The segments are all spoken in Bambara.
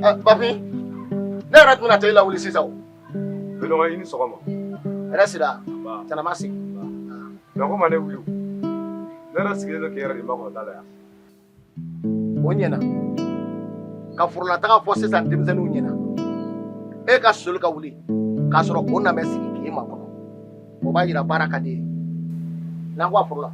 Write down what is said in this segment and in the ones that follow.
Bafi, ne yɛrɛ tun bɛna taa i lawuli sisan o. Belɔgɔ i ni sɔgɔma. Hɛrɛ sira, Tanama sigi. Nka ko ma ne wuli o. Ne yɛrɛ sigilen don k'i yɛrɛ de makɔnɔ da la yan. O ɲɛna. Ka forolataga fɔ sisan denmisɛnninw ɲɛna. E ka soli ka wuli k'a sɔrɔ o na bɛ sigi k'e makɔnɔ. O b'a jira baara ka di ye. N'an ko a forola.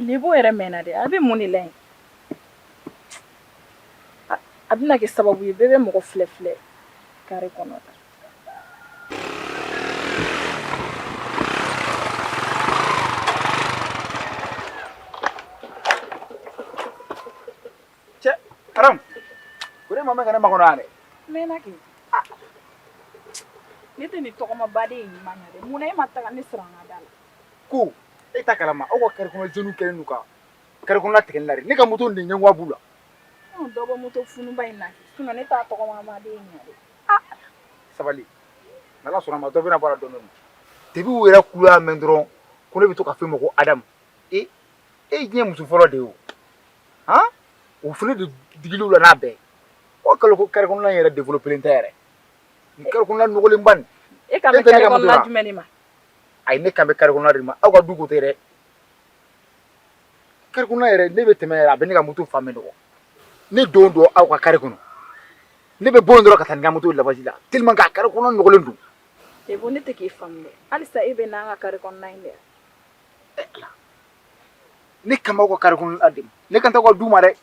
Libo yɛrɛ mɛnna dɛ a bɛ mun de la yen a bɛna kɛ sababu ye bɛɛ bɛ mɔgɔ filɛ kare kɔnɔ cɛ Aram ko ne ma mɛn ka ne makɔnɔ yan dɛ mɛnna kɛ ne tɛ nin tɔgɔma baden in ɲuman na dɛ mun na e ma taga ne sɔrɔ an ka da la ko e ta kalama aw ka kare kɔnɔ jeunes kɛlen don ka kare kɔnɔ tigɛli la de ne ka moto nin ɲɛgoya b'u la dɔ bɔ moto funuba in na sinon ne t'a tɔgɔma baden in ɲɛ dɛ sabali n'Ala sɔnna ma dɔ bɛna bɔ a la dɔɔni dɔɔni depuis u yɛrɛ kulu y'a mɛn dɔrɔn ko ne bɛ to ka fɛn ma ko Adamu e diɲɛ muso fɔlɔ de ye o han o fana de digiliw la n'a bɛɛ o kalo ko kare kɔnɔna in yɛrɛ développé tɛ yɛrɛ nin kare kɔnɔna nɔgɔlenba nin e kan bɛ kare kɔnɔna jumɛn de ma ayi ne kan bɛ kare kɔnɔna de ma aw ka du ko tɛ dɛ kare kɔnɔna yɛrɛ ne bɛ tɛmɛ yɛrɛ a bɛ ne ka moto fan bɛɛ nɔgɔ ne don aw ka kare kɔnɔ ne bɛ bɔ yen dɔrɔn ka taa nin ka moto labaji la tellement que a kare kɔnɔ nɔgɔlen don Ebo ne tɛ k'i faamu dɛ halisa e bɛ n'an ka kare kɔnɔna in dɛ ne kama aw ka kare kɔnɔna de ma ne kan tɛ aw ka du ma dɛ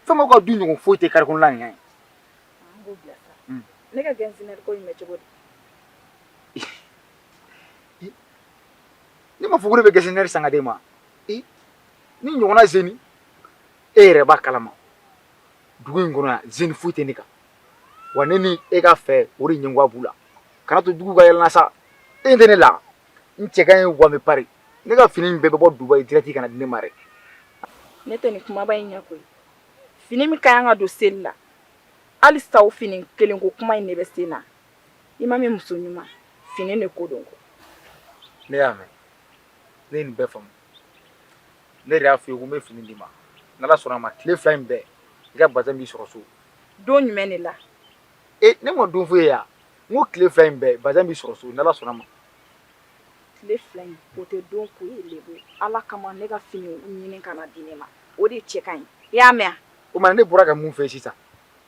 fɛn m'aw ka du ɲɔgɔn foyi tɛ kare kɔnɔna nin kan an b'o bila sa ne ka gɛnzinɛri ko in bɛ cogo di ne ma fɔ ko ne bɛ gɛnzinɛri san ka d'e ma ni ɲɔgɔnna zeni e yɛrɛ b'a kalama dugu in kɔnɔ yan zeni foyi tɛ ne kan wa ne ni e ka fɛ o de ɲɛgoya b'u la kana to dugu ka yɛlɛnna sa e tɛ ne la n cɛ ka ɲi wami pari ne ka fini in bɛɛ bɛ bɔ Dubayi direct ka na di ne ma dɛ ne tɛ nin kumaba in ɲɛ koyi fini min ka kan ka don seli la halisa o fini kelen ko kuma in de bɛ sen na i ma min muso ɲuman fini de ko don ko ne y'a mɛn ne ye nin bɛɛ faamu ne de y'a f'i ye ko n bɛ fini d'i ma n'Ala sɔnna a ma tile 2 in bɛɛ i ka bazin b'i sɔrɔ so don jumɛn de la ne ma don f'e ye yan n ko tile 2 in bɛɛ bazin b'i sɔrɔ so n'Ala sɔnna a ma tile 2 in o tɛ don ko ye Lebo Ala kama ne ka fini ɲini ka na di ne ma o de cɛ ka ɲi i y'a mɛn o ma ne bɔra ka mun fɛ sisan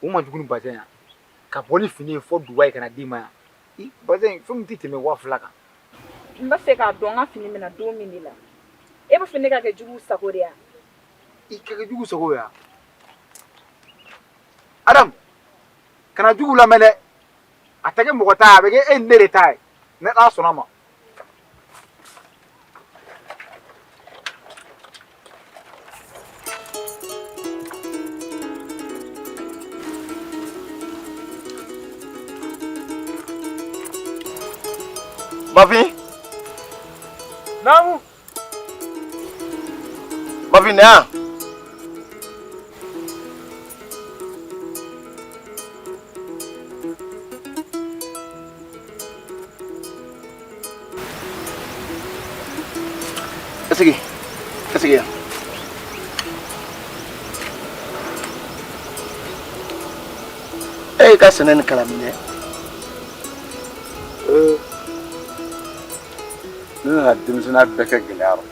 o ma jugu ni bazin yan ka bɔ ni fini ye fɔ Dubayi ka na d'i ma yan bazin fɛn min tɛ tɛmɛ 2000 kan n b'a fɛ k'a dɔn n ka fini bɛna don min de la e b'a fɛ ne ka kɛ jugu sago de ya i ka kɛ jugu sago ya Adam kana jugu lamɛn dɛ a tɛ kɛ mɔgɔ ta a bɛ kɛ e ni ne de ta ye ne Ala sɔnna a ma Bafi, naamu Bafi ne yan Sigi yan ka sɛnɛ ni kalan min kɛ ne nana denmisɛnniya bɛɛ kɛ gɛlɛya rɔ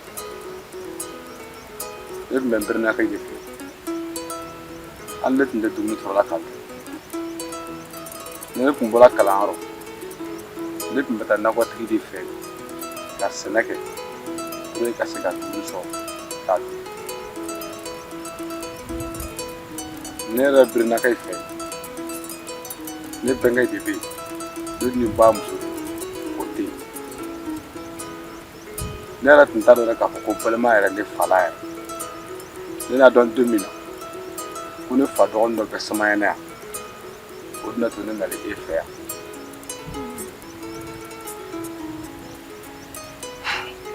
ne tun bɛ n pɛrɛnna ka yɛlɛ an ne tun tɛ dumuni sɔrɔla ka dun ni ne tun bɔra kalanyɔrɔ ne tun bɛ taa nakɔtigi de fɛ ka sɛnɛ kɛ pour ka se ka dumuni sɔrɔ ka dun ne yɛrɛ birinakɛ fɛ ne bɛnkɛ de bɛ yen ne ni ba muso o tɛ yen ne yɛrɛ tun t'a dɔn yɛrɛ k'a fɔ ko balima yɛrɛ ne fala yɛrɛ ne n'a dɔn don min na ko ne fa dɔgɔnin dɔ bɛ Samayana yan o de na to ne nalen e fɛ yan.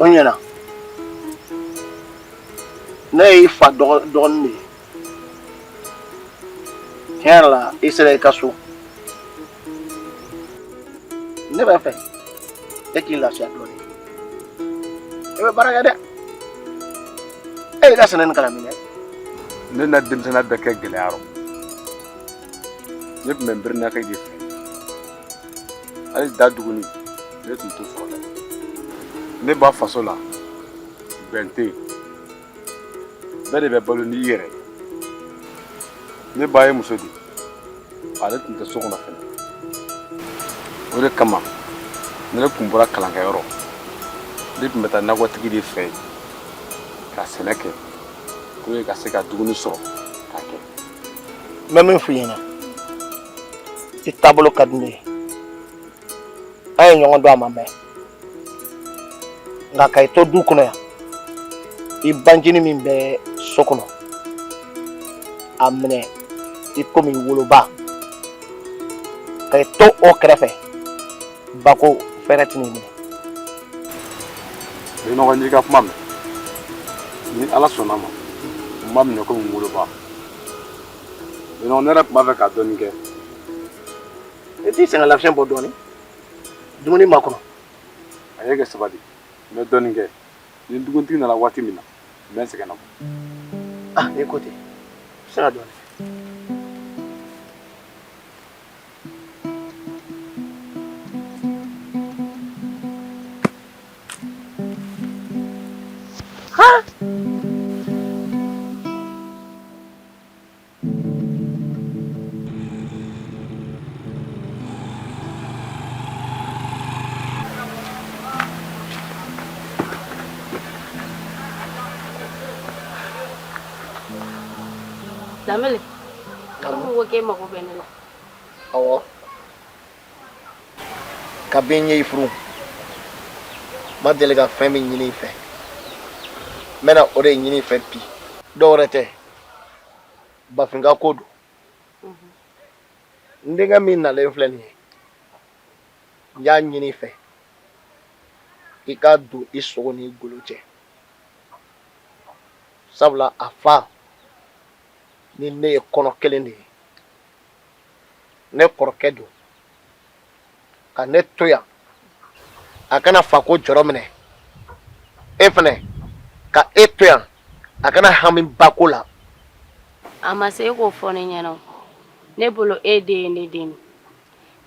O ɲɛna ne y'i fa dɔgɔnin de ye tiɲɛ yɛrɛ la i sera i ka so ne bɛ fɛ e k'i lafiya dɔɔnin i bɛ baara kɛ dɛ e y'i ka sɛnɛ ni kalan min dɛ ne na denmisɛnniya bɛɛ kɛ gɛlɛya rɔ ne tun bɛ n birinakɛ de fɛ hali da duguni ne tun t'o sɔrɔ dɛ ne ba faso la bɛn tɛ yen bɛɛ de bɛ balo n'i yɛrɛ ye ne ba ye muso di ale tun tɛ so kɔnɔ fɛnɛ o de kama ne tun bɔra kalankɛyɔrɔ ne tun bɛ taa nakɔtigi de fɛ yen ka sɛnɛ kɛ pour ka se ka dumuni sɔrɔ k'a kɛ. n bɛ min f'i ɲɛna i taabolo ka di ne ye an ye ɲɔgɔn dɔn a ma mɛn nka ka i to du kɔnɔ yan i banjini min bɛ so kɔnɔ a minɛ i komi woloba ka i to o kɛrɛfɛ bako fɛrɛ tɛ nin minɛ. bɛ ɲɔgɔn ye ka kuma mɛn ni ala sɔnna ma n b'a minɛ komi woloba bɛ ɲɔgɔn ne yɛrɛ tun b'a fɛ ka dɔɔnin kɛ. i t'i sɛgɛn lafiya bɔ dɔɔnin dumuni ma kɔnɔ. a ye kɛ sabali n bɛ dɔɔnin kɛ ni dugutigi nana waati min na n bɛ n sɛgɛn na bɔ. ah ni ko ten se ka dɔɔnin. Lamele, kamu wo ke mako bɛ ne la. Awɔ ka bɛn ɲɛ i furu ma deli ka fɛn min ɲini i fɛ n bɛna o de ɲini i fɛ bi dɔw wɛrɛ tɛ bafinka ko don n denkɛ min nalen filɛ nin ye n y'a ɲini i fɛ i ka don i sogo n'i golo cɛ sabula a fa ni ne ye kɔnɔ kelen de ye ne kɔrɔkɛ don ka ne to yan a kana fa ko jɔrɔ minɛ e fɛnɛ ka e to yan a kana hami ba ko la. A ma se k'o fɔ ne ɲɛna ne bolo e de ye ne den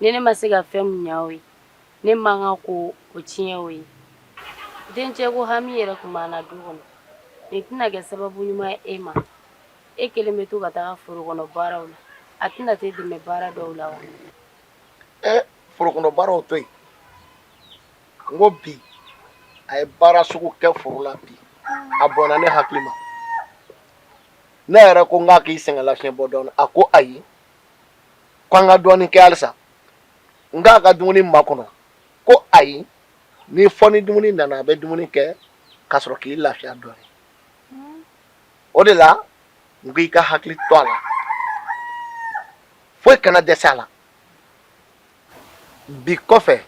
ni ne ma se ka fɛn min ɲa o ye ne man kan ko o tiɲɛ o ye dencɛ ko hami yɛrɛ tun b'an na du kɔnɔ nin tɛna kɛ sababu ɲuman ye e ma e kelen bɛ to ka taga foro kɔnɔ baaraw la a tɛna te dɛmɛ baara dɔw la wa. foro kɔnɔ baaraw to yen n ko bi a ye baara sugu kɛ foro la bi a bɔnna ne hakili ma ne yɛrɛ ko n k'a k'i sɛgɛn lafiɲɛ bɔ dɔɔnin a ko ayi ko an ka dɔɔnin kɛ halisa n k'a ka dumuni makɔnɔ ko ayi ni fɔ ni dumuni nana a bɛ dumuni kɛ ka sɔrɔ k'i lafiya dɔɔnin o de la n ko i ka hakili to a la foyi kana dɛsɛ a la bi kɔfɛ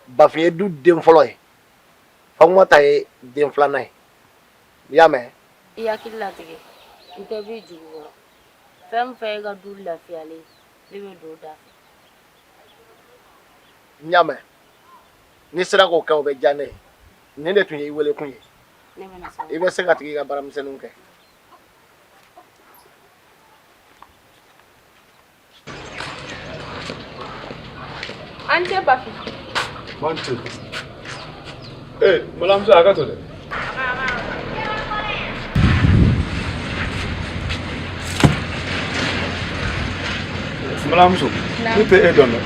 Bafin ye du den fɔlɔ ye Fatumata ye den filanan ye i y'a mɛn. I hakili latigɛ n tɛ b'i jugu kɔrɔ fɛn min fɛn e ka du lafiyalen ne bɛ don o da fɛ. N y'a mɛn n'i sera k'o kɛ o bɛ diya ne ye nin de tun ye i wele kun ye i bɛ se ka tigi ka baaramisɛnninw kɛ. An tɛ Bafin. Mantu. Malamuso a ka to dɛ. Balamuso, ne tɛ e dɔn dɛ.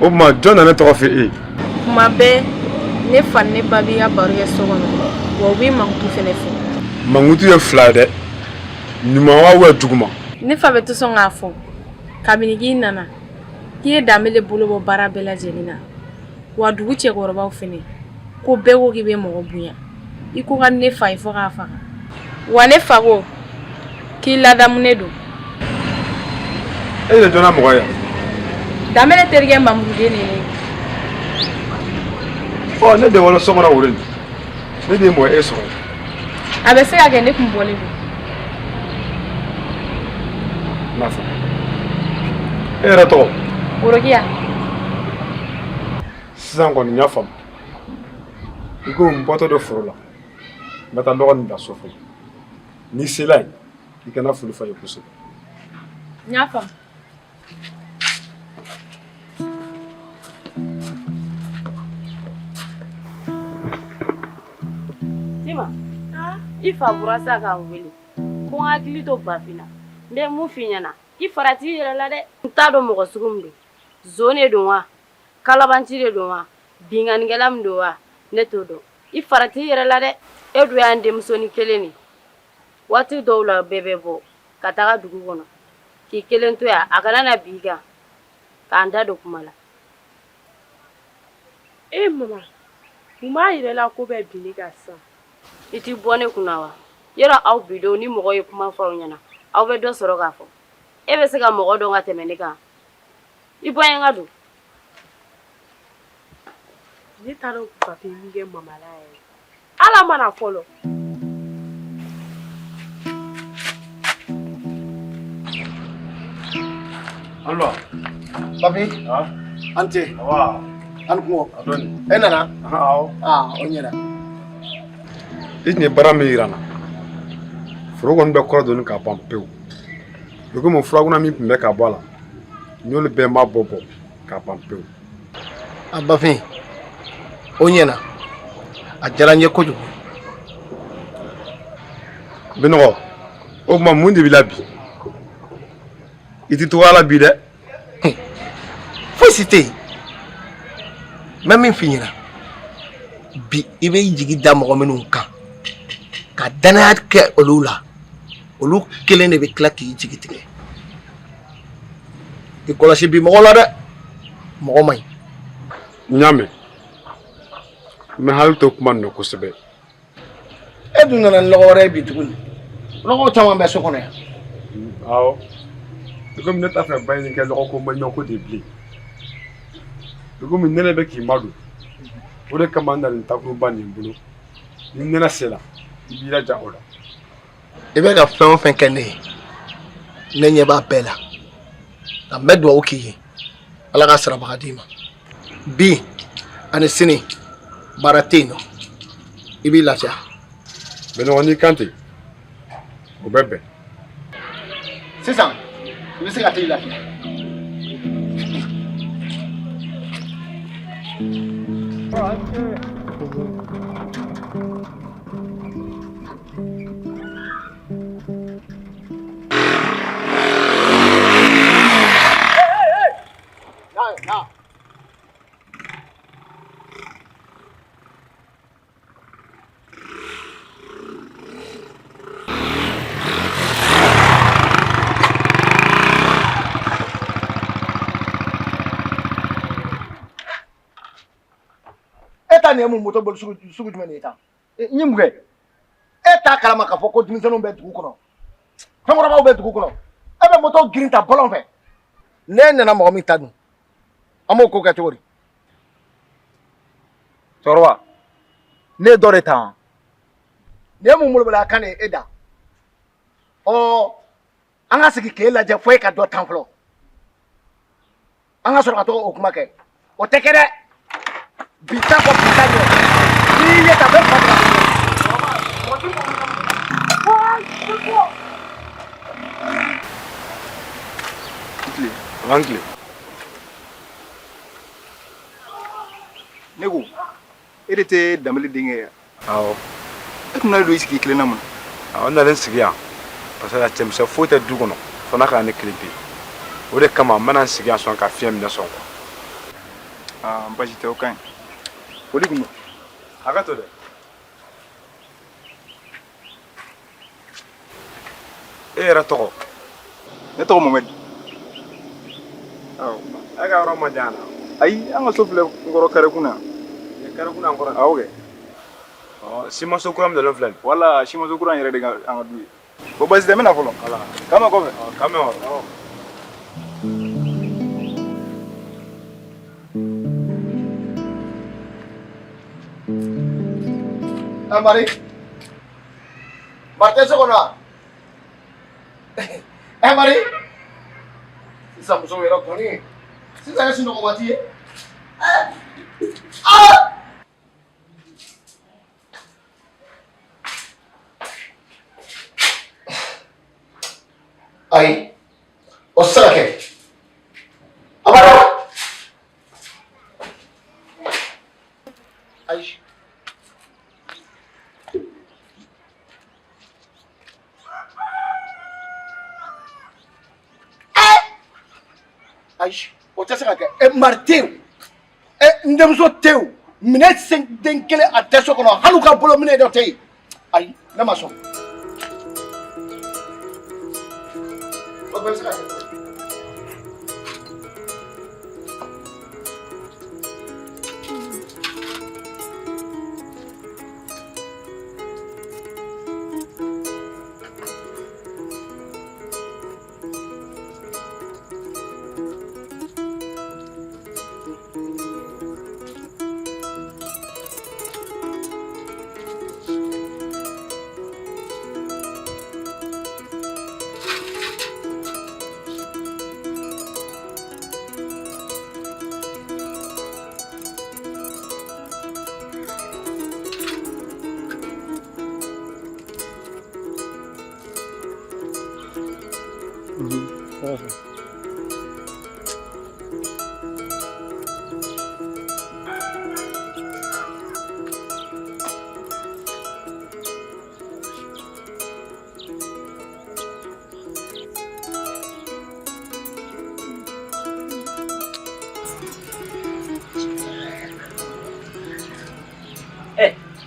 O tuma jɔn na ne tɔgɔ fɔ e? Kuma bɛɛ ne fa ni ne ba b'i ka baro kɛ so kɔnɔ wa u b'i mankutu fɛnɛ fɔ. Mankutu ye fila ye dɛ. Ɲuman wa ou juguman? Ne fa bɛ to sɔn k'a fɔ kabini k'i nana k'i ye Danbele bolo bɔ baara bɛɛ lajɛlen na wa dugu cɛkɔrɔbaw fɛnɛ ko bɛɛ ko k'i bɛ mɔgɔ bonya i ko ka ne fa ye fɔ k'a faga wa ne fa ko k'i ladamunen don. E de dɔnna mɔgɔ ye. Danbele terikɛ Mamududen ne ye. Ɔ ne de wolo sɔgɔnɔ wolo ni. Ne de ye mɔgɔ e sɔrɔ. A bɛ se ka kɛ ne kun bɔlen don. N'a fɔ. E yɛrɛ tɔgɔ? Worokiya. Sisan kɔni n y'a faamu. I ko n bɔtɔ don foro la. N bɛ taa nɔgɔ nin bila so fɔlɔ. N'i sela yen i kana foli fɔ a ye kosɛbɛ. N y'a faamu. Sima, i fa bɔra sa k'an wele ko n hakili to Bafin na. N bɛ mun f'i ɲɛna i farati i yɛrɛ la dɛ. N t'a dɔn mɔgɔ sugu min don. Zon de don wa? Kalabanci de don wa? Binganikɛla min don wa? Ne t'o dɔn. I farati i yɛrɛ la dɛ. E dun y'an denmusonin kelen de. Waati dɔw la bɛɛ bɛ bɔ ka taga dugu kɔnɔ k'i kelen to yan a kana na bi kan k'an da don kuma la. Mama, mun b'a yɛrɛ la ko bɛ bin ne kan sisan? I t'i bɔ ne kunna wa? Yɔrɔ aw bidenw ni mɔgɔ ye kuma fɔ aw ɲɛna aw bɛ dɔ sɔrɔ k'a fɔ. E bɛ se ka mɔgɔ dɔn ka tɛmɛ ne kan. I bɔ n ka don. Ne t'a dɔn Bafin min kɛ mama la yɛrɛ. Ala mana fɔlɔ. Allo. Bafin. Ah. Ante. Awa. An kungo. Adoni. E nana? Awɔ. O ɲɛna. I tun ye baara min yira n na. Foro kɔni bɛ kɔrɔ donni k'a ban pewu. I komi furakuna min tun bɛ ka bɔ a la. N y'olu bɛɛ ma bɔ k'a ban pewu. A Bafin. O ɲɛna. A diyara n ye kojugu. Binɔgɔ, o tuma mun de b'i la bi? I tɛ togoya la bi dɛ. Fosi tɛ yen. N bɛ min f'i ɲɛna bi i bɛ i jigi da mɔgɔ minnu kan ka danaya kɛ olu la olu kelen de bɛ tila k'i jigi tigɛ i kɔlɔsi bi mɔgɔ la dɛ mɔgɔ man ɲi. N y'a mɛn n bɛ hakili to kuma nin na kosɛbɛ. E dun nana ni lɔgɔ wɛrɛ ye bi tuguni lɔgɔw caman bɛ so kɔnɔ yan. Awɔ. I komi ne t'a fɛ ba ɲini kɛ lɔgɔ ko maɲuman ko de bilen. I komi nɛnɛ bɛ k'i madon o de kama n na nin takuruba nin bolo ni nɛnɛ sera i b'i laja o la. I bɛ ka fɛn o fɛn kɛ ne ye ne ɲɛ b'a bɛɛ la nka n bɛ dugawu k'i ye ala ka sarabaga d'i ma bi ani sini baara tɛ yen nɔ i b'i lafiya. Binɔgɔ n'i kan ten o bɛ bɛn. Sisan i bɛ se ka t'i lafiya. Nin ye mun moto boli sugu jumɛn de ye tan? N ye mun kɛ? E t'a kalama k'a fɔ ko denmisɛnninw bɛ dugu kɔnɔ fɛnkɔrɔbaw bɛ dugu kɔnɔ e bɛ moto girin ta bɔlɔn fɛ ne nana mɔgɔ min ta dun an b'o ko kɛ cogo di? Cɛkɔrɔba ne ye dɔ de ta. Nin ye mun bolo a kan de e da an ka sigi k'e lajɛ fo e ka dɔ tan fɔlɔ an ka sɔrɔ ka to o kuma kɛ o tɛ kɛ dɛ. Bisa kok bisa nih. Iya tapi apa? Rankle. Ne ko e de tɛ Danbele denkɛ ye. Awɔ. E tun nana don i sigi kilenna mun na? Awɔ n nalen sigi yan parce que cɛmisɛn foyi tɛ du kɔnɔ fo n'a kɛra ne kelen pe. O de kama n bɛna n sigi yan sɔn ka fiɲɛ minɛ sɔn basi tɛ o ka ɲi foli kun hakɛ to dɛ e yɛrɛ tɔgɔ ne tɔgɔ Mamadi e ka yɔrɔ ma jan na ayi an ka so filɛ n kɔrɔ kɛrɛ kunna kɛrɛ kunna n kɔrɔ awɔ kɛ simaso kura min dalen filɛ nin wala simaso kura in yɛrɛ de ka an ka du ye bon basi tɛ n bɛna fɔlɔ k'an mɛn kɔfɛ k'an mɛn wa Mari. Martin sekolah. Mari. Sisa muso wɛrɛ kɔni. Sisan ka sunɔgɔ waati ye. Ayi. O tɛ se ka kɛ. Abada. Ayi. Ayi, o tɛ se ka kɛ. Mari tɛ yen. N denmuso tɛ yen. Minɛ sen den kelen a tɛ so kɔnɔ. Hali u ka bolo minɛ dɔ tɛ yen. Ayi, ne ma sɔn. O bɛ se ka kɛ.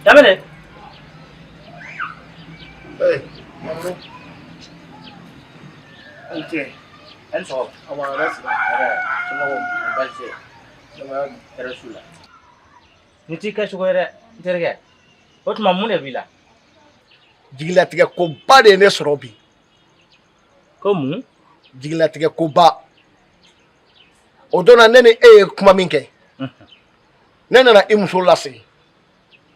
Damene. Mamu. Oke. Enso. Awal ras. Semua balse. Semua terusula. Niti ka sugore terge. Ot mamune bila. Jigilatigɛ koba de ye ne sɔrɔ bi. Ko mun? Jigilatigɛ koba. O don na ne ni e ye kuma min kɛ. Ne nana i muso lase.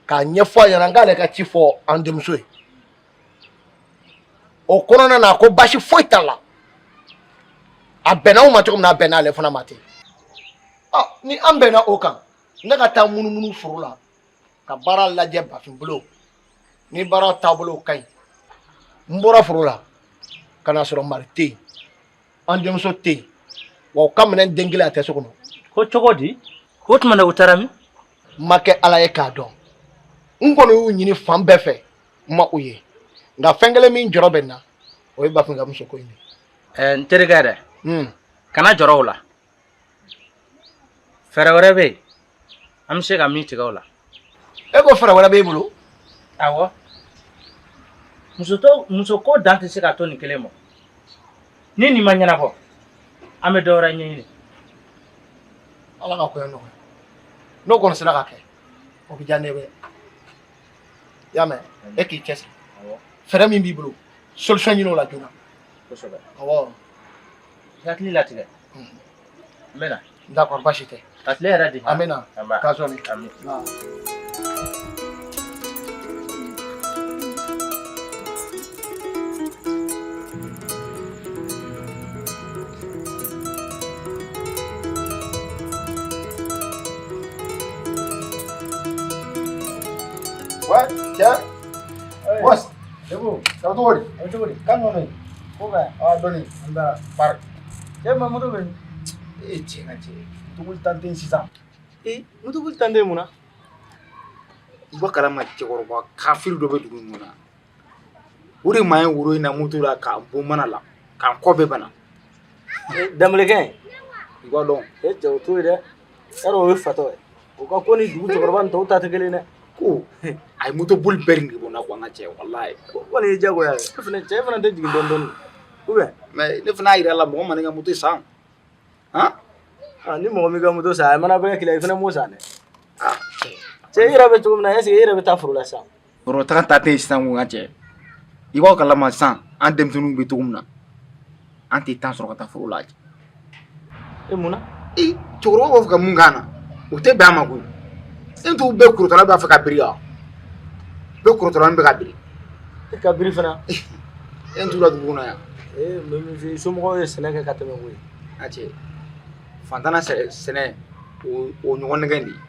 K'a ɲɛfɔ a ɲɛna n k'ale ka ci fɔ an denmuso ye. O kɔnɔna na a ko basi foyi t'a la. A bɛnna o ma cogo min na a bɛnna ale fana ma ten. Ni an bɛnna o kan ne ka taa munumunu foro la ka baara lajɛ Bafin bolo. Ni baara taabolo ka ɲi. N bɔra foro la ka na sɔrɔ Mari tɛ yen. An denmuso tɛ yen. Wa u ka minɛn den kelen a tɛ so kɔnɔ. Ko cogo di? O tuma na u taara min? N ma kɛ Ala ye k'a dɔn. N kɔni y'u ɲini fan bɛɛ fɛ n ma u ye. Nka fɛn kelen min jɔrɔ bɛ n na o ye Bafin ka muso ko in de. N terikɛ dɛ. Kana jɔrɔ o la. Fɛɛrɛ wɛrɛ bɛ yen an bɛ se ka min tigɛ o la. E ko fɛɛrɛ wɛrɛ b'e bolo? Awɔ. Muso ko dan tɛ se ka to nin kelen ma. Ni nin ma ɲɛnabɔ an bɛ dɔ wɛrɛ ɲɛɲini. Ala ka koɲɛ nɔgɔya. N'o kɔni sera ka kɛ o bɛ diya ne bɛ. I y'a mɛn e k'i cɛsiri. Fɛɛrɛ min b'i bolo solution ɲini o la joona. Kosɛbɛ. Awɔ. Hakili latigɛ. N bɛ na. D'accord basi tɛ. A tile yɛrɛ di. An bɛ na. K'a sɔni. Ami. Ouais, tiens. Bos, Ibu, kamu tunggu di. Kamu tunggu di. Kan mana? Bukan. Doni, anda park. Cɛ ma moto bɛ Cɛ ka cɛ. Tuguli tan tɛ sisan. moto boli tan tɛ mun na i bɔ kalama cɛkɔrɔba kafiri dɔ bɛ dugu in kɔnɔ o de maa ye woro in na moto la k'a bon mana la k'an kɔ bɛɛ bana Damelekɛ I b'a dɔn e cɛ o to ye dɛ yarɔ o ye fatɔ ye o ka ko ni dugu cɛkɔrɔba nin tɔw ta tɛ kelen dɛ ko a ye moto boli bɛɛ nege bɔ n na ko an ka cɛ walayi o kɔni ye diyagoya ye cɛ fana tɛ jigin dɔɔnin ou bien mais ne fana y'a yira a la mɔgɔ ma ne ka moto san ni mɔgɔ min ka moto san a mana bɛɛ kila i fana m'o san dɛ cɛ cɛ i yɛrɛ bɛ cogo min na est ce que i yɛrɛ bɛ taa foro la sisan foro taga ta tɛ yen sisan ko n ka cɛ i b'aw kalama sisan an denmisɛnninw bɛ cogo min na an tɛ temps sɔrɔ ka taa foro la e mun na cɛkɔrɔba b'a fɛ ka mun k'an na o tɛ bɛn an ma koyi e t'u bɛɛ kurutɔla b'a fɛ ka biri wa bɛɛ kurutɔla bɛ ka biri e ka biri fana e t'u la dugu kɔnɔ yan mɛ min f'i ye somɔgɔw ye sɛnɛ kɛ ka tɛmɛ koyi a cɛ fantana sɛnɛ o ɲɔgɔn nɛgɛ de ye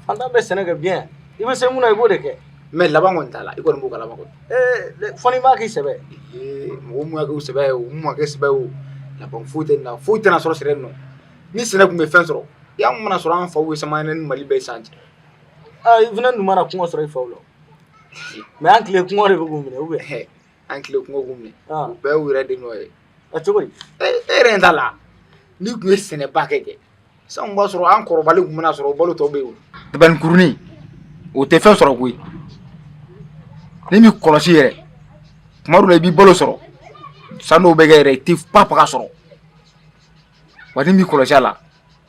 fantan bɛ sɛnɛ kɛ bien i bɛ se mun na i b'o de kɛ mais laban kɔni t'a la i kɔni b'o kalama kɔni fɔ ni m'a k'i sɛbɛ mɔgɔ mun y'a kɛ sɛbɛ ye o mun ma kɛ sɛbɛ ye o laban foyi tɛ nin na foyi tɛna sɔrɔ sɛnɛ nin nɔ ni sɛnɛ tun bɛ fɛn sɔrɔ y'an mana sɔrɔ an faw ye samayɛlɛ ni mali bɛɛ san cɛ i fana dun mana kɔngɔ sɔrɔ i faw la mais an tile kɔngɔ de bɛ k'u minɛ ou bien an tile kɔngɔ k'u minɛ o bɛɛ y'u yɛrɛ de nɔ ye a cogo di e yɛrɛ ɲɛ t'a la ni tun ye sɛnɛba kɛ sisan b'a sɔrɔ an kɔrɔbalen tun bɛna sɔrɔ o balo tɔw bɛ yen o dabanikurunin o tɛ fɛn sɔrɔ koyi ni min kɔlɔsi yɛrɛ tuma dɔw la i b'i balo sɔrɔ san dɔw bɛ kɛ yɛrɛ i tɛ papaga sɔrɔ wa ni min kɔlɔsi a la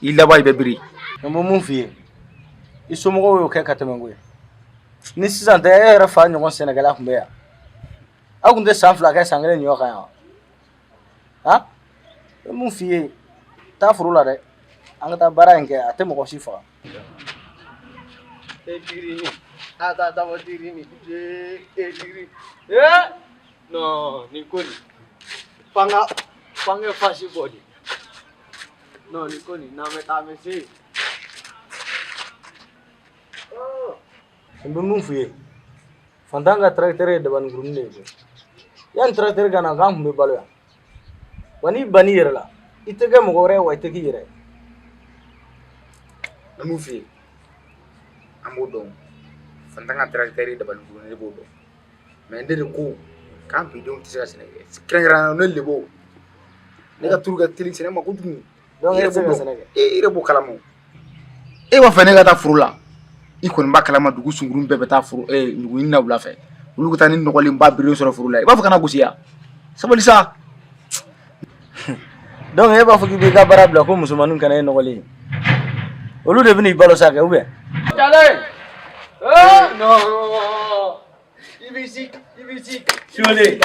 i laban i bɛ biri n bɛ mun f'i ye i somɔgɔw y'o kɛ ka tɛmɛ koyi ni sisan tɛ e yɛrɛ fa ɲɔgɔn sɛnɛkɛla tun bɛ yan aw tun tɛ san 2 kɛ san 1 ɲɔ kan yan wa n bɛ mun f'i ye taa foro la dɛ an ka taa baara in kɛ a tɛ mɔgɔ si faga non nin ko nin fanga fasi bɔ de non nin ko nin n'an bɛ taa an bɛ se n bɛ mun f'i ye fantan ka tracteur ye dabanikurunin de ye koyi yanni tracteur ka na k'an tun bɛ balo yan wa n'i ban'i yɛrɛ la i tɛ kɛ mɔgɔ wɛrɛ ye wa i tɛ k'i yɛrɛ ye n bɛ mun f'i ye an b'o dɔn fantan ka tracteur ye dabanikurunin ne b'o dɔn mais ne de ko k'an bidenw tɛ se ka sɛnɛ kɛ kɛrɛnkɛrɛnnenya ne de b'o ne ka turu ka teli sɛnɛ ma kojugu donc e tɛ se ka sɛnɛ kɛ e yɛrɛ b'o kalama e b'a fɛ ne ka taa foro la i kɔni b'a kalama dugu sunkurun bɛɛ bɛ taa foro dugu ɲini na wula fɛ olu bɛ taa ni nɔgɔlen ba birilen sɔrɔ foro la i b'a fɔ kana gosi yan sabali sa donc e b'a fɔ k'i b'i ka baara bila ko musomaninw kana ye nɔgɔlen ye olu de bɛ n'i balo sa kɛ ou bien non ibisi Sole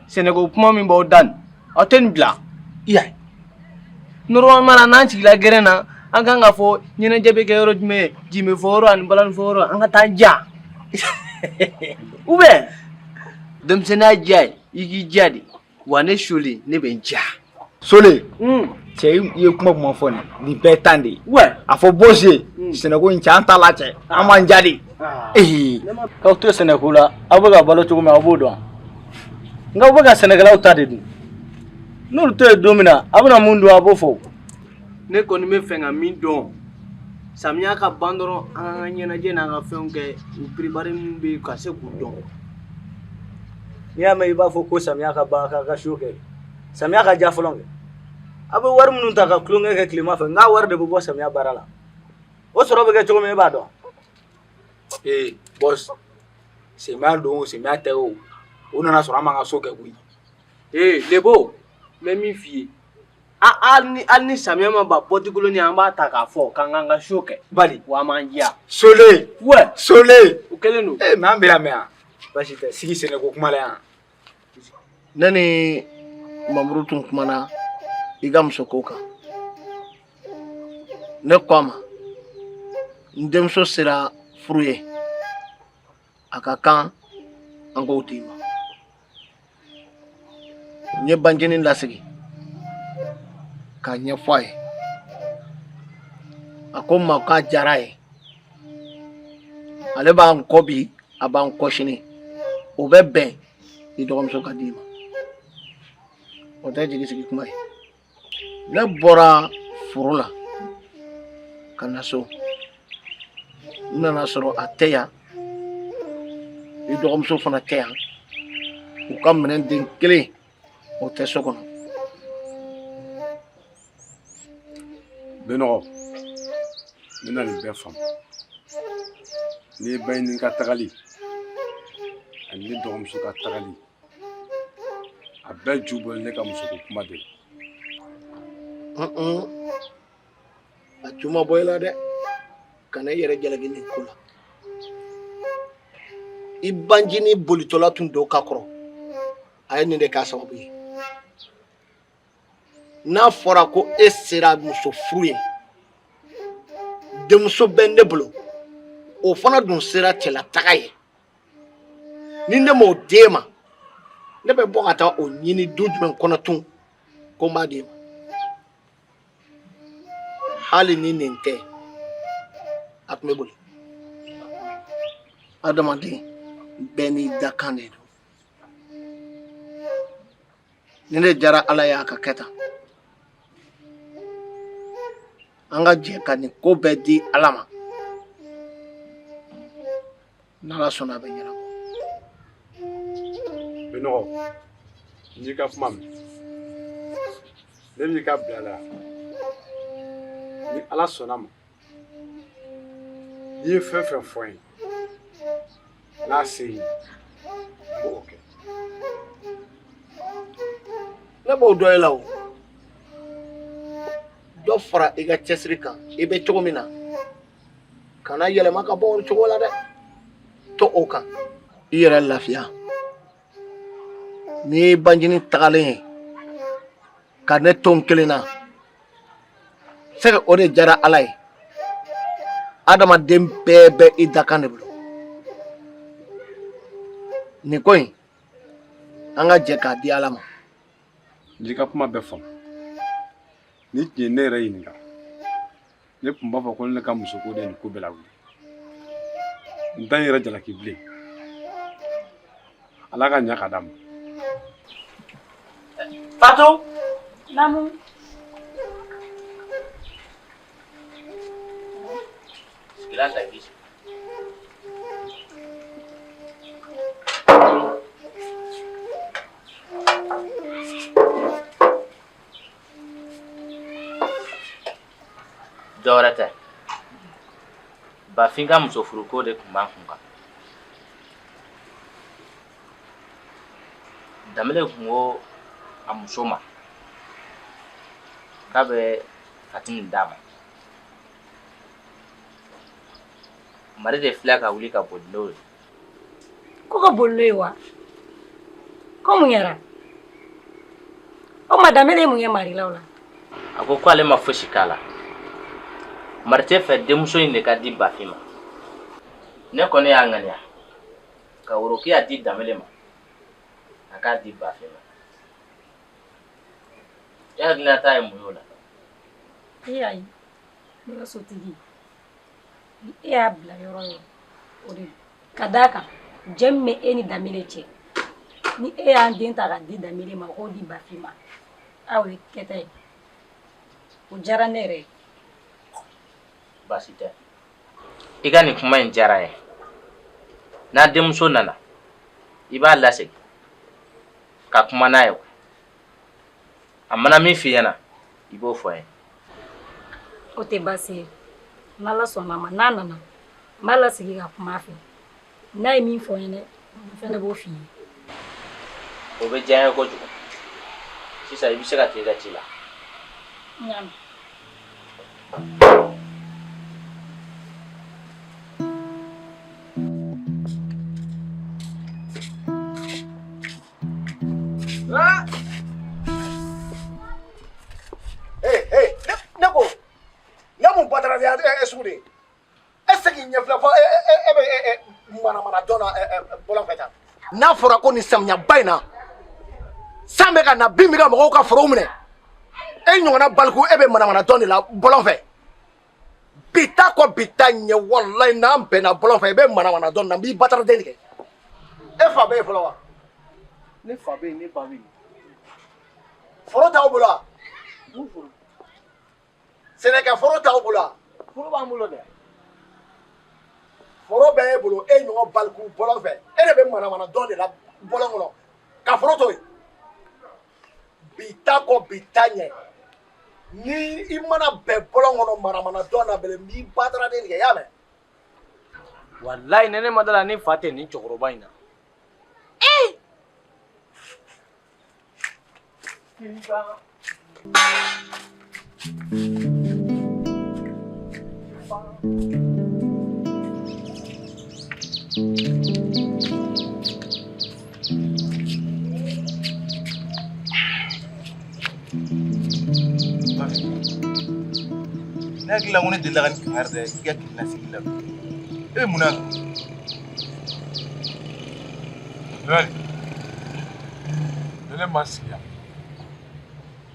Senego kuma min b'aw da nin aw tɛ nin bila i y'a ye normalement n'an sigila gɛrɛn na an kan ka fɔ ɲɛnajɛ bɛ kɛ yɔrɔ jumɛn jimɛ fɔ yɔrɔ ani balani fɔ yɔrɔ an ka taa ja ou bien denmisɛnninya ja ye i k'i ja de wa ne Sole ne bɛ n ja Sole cɛ i ye kuma fɔ nin bɛɛ tan de ye a fɔ boss ye sɛnɛko in cɛ an t'a la cɛ an b'an ja de k'aw to sɛnɛko la aw bɛ ka balo cogo min aw b'o dɔn nka aw bɛ ka sɛnɛkɛlaw ta de dun n'olu to ye don min na a bɛna mun dɔn a b'o fɔ ne kɔni bɛ fɛ ka min dɔn samiya ka ban dɔrɔn an ka ɲɛnajɛ n'an ka fɛnw kɛ u préparer min bɛ ka se k'u dɔn n'i y'a mɛn i b'a fɔ ko samiya ka ban k'a ka show kɛ samiya ka ja fɔlɔ kɛ a bɛ wari minnu ta ka tulonkɛ kɛ tilema fɛ nka wari de bɛ bɔ samiya baara la o sɔrɔ bɛ kɛ cogo min e b'a dɔn boss samiya don o samiya tɛ o o nana sɔrɔ an m'an ka so kɛ koyi Lebo n bɛ min f'i ye hali ni samiya ma ban bɔtikolonin an b'a ta k'a fɔ k'an k'an ka show kɛ bari wa an m'an diya Sole Sole o kɛlen don mais an bɛ lamɛn yan basi tɛ sigi sɛnɛko kuma la yan ne ni Mamuru tun kumana i ka muso ko kan ne ko a ma n denmuso sera furu ye a ka kan an k'o d'i ma n ye Banjeni lasigi k'a ɲɛfɔ a ye a ko n ma k'a diyara a ye ale b'an kɔ bi a b'an kɔ sini o bɛ bɛn i dɔgɔmuso ka d'i ma o tɛ jigisigi kuma ye ne bɔra foro la ka na so n nana sɔrɔ a tɛ yan i dɔgɔmuso fana tɛ yan u ka minɛn den kelen o tɛ so kɔnɔ Benɔgɔ n bɛna nin bɛɛ faamu n'i ye Bayini ka tagali ani ne dɔgɔmuso ka tagali a bɛɛ ju bɔlen ne ka musoko kuma de la. A ju ma bɔ i la dɛ kana i yɛrɛ jalaki nin ko la i banji ni bolitɔla tun don ka kɔrɔ a ye nin de k'a sababu ye n'a fɔra ko e sera muso furu ye denmuso bɛ ne bolo o fana dun sera cɛla taga ye ni ne m'o d'e ma ne bɛ bɔ ka taa o ɲini du jumɛn kɔnɔ tun ko n b'a d'e ma hali ni nin tɛ a tun bɛ boli adamaden bɛɛ n'i dakan de don ni ne jara ala ye a ka kɛ tan an ka jɛ ka nin ko bɛɛ di ala ma n'ala sɔnna a bɛ ɲɛnabɔ Benɔgɔ n'i ka kuma mɛn ne b'i ka bila la ni ala sɔnna ma n'i ye fɛn fɛn fɔ n ye n'a se ye n b'o kɛ ne b'o dɔ e la o dɔ fara i ka cɛsiri kan i bɛ cogo min na kana yɛlɛma ka bɔ o cogo la dɛ to o kan i yɛrɛ lafiya n'i ye banjini tagalen ye ka ne to n kelen na sɛgɛ o de jara ala ye adamaden bɛɛ bɛ i dakan de bolo nin ko in an ka jɛ k'a di ala ma n'i ka kuma bɛɛ faamu ni tiɲɛ ne yɛrɛ ɲininka ne tun b'a fɔ ko ne ka musoko de nin ko bɛɛ lawuli n tɛ n yɛrɛ jalaki bilen ala ka ɲa ka d'a ma Fatou Namu Sekilas lagi dɔwɛrɛ tɛ Bafin ka muso furuko de tun b'an kun kan Danbɛlɛ kun ko a muso ma k'a bɛ Fatini d'a ma Mari de filɛ ka wuli ka boli n'o ye ko ka boli n'o ye wa ko mun kɛra o ma Danbɛlɛ ye mun kɛ Mari la o la a ko k'ale ma fosi k'a la Mari tɛ fɛ denmuso in de ka di Bafin ma ne kɔni y'a ŋaniya ka worokiya di Danbɛlɛ ma a k'a di Bafin ma e hakilinata ye mun y'o la ayi ne ka sotigi ni e y'a bila yɔrɔ yɔrɔ o de ka d'a kan jɛ min bɛ e ni Danbɛlɛ cɛ ni e y'an den ta ka di Danbɛlɛ ma k'o di Bafin ma aw ye kɛta ye o diyara ne yɛrɛ ye baasi tɛ i ka nin kuma in diyara ye n'a denmuso nana i b'a lasegin ka kuma n'a ye a mana min f'i ɲɛna i b'o fɔ ye o tɛ baasi ye n'Ala sɔnna ma n'a nana n b'a lasigi ka kuma a fɛ n'a ye min fɔ n ɲɛna n fɛnɛ b'o f'i ye o bɛ diya n ye kojugu sisan i bɛ se ka taa i ka ci la n y'a mɛn ne ko ne mun batara de e sugu de e segi ɲɛfila fɔ e bɛ mana dɔn na bɔlɔn fɛ tan n'a fɔra ko nin samiya ba in na san bɛ ka na bin bɛ ka mɔgɔw ka forow minɛ e ɲɔgɔnna baliku e bɛ mana dɔn de la bɔlɔn fɛ bita ko bita ɲɛ wallahi n'an bɛnna bɔlɔn fɛ i bɛ mana dɔn na n b'i batara den tigɛ e fa bɛ yen fɔlɔ wa ne fa bɛ yen ne ba bɛ yen foro t'aw bolo wa sɛnɛkɛ foro t'aw bolo wa foro b'an bolo dɛ foro bɛ e bolo e ɲɔgɔn baliku bɔlɔn fɛ e de bɛ mana dɔn de la bɔlɔn kɔnɔ ka foro to yen bita ko bita ɲɛ ni i mana bɛn bɔlɔn kɔnɔ mana dɔn na bɛlɛ n b'i batara den tigɛ i y'a mɛn wallahi ne ma dala ni fa tɛ nin cɛkɔrɔba in na ne hakili la ko ne delila ka nin kangari da i ka kirinasigi la e bɛ mun na ne ma sigi yan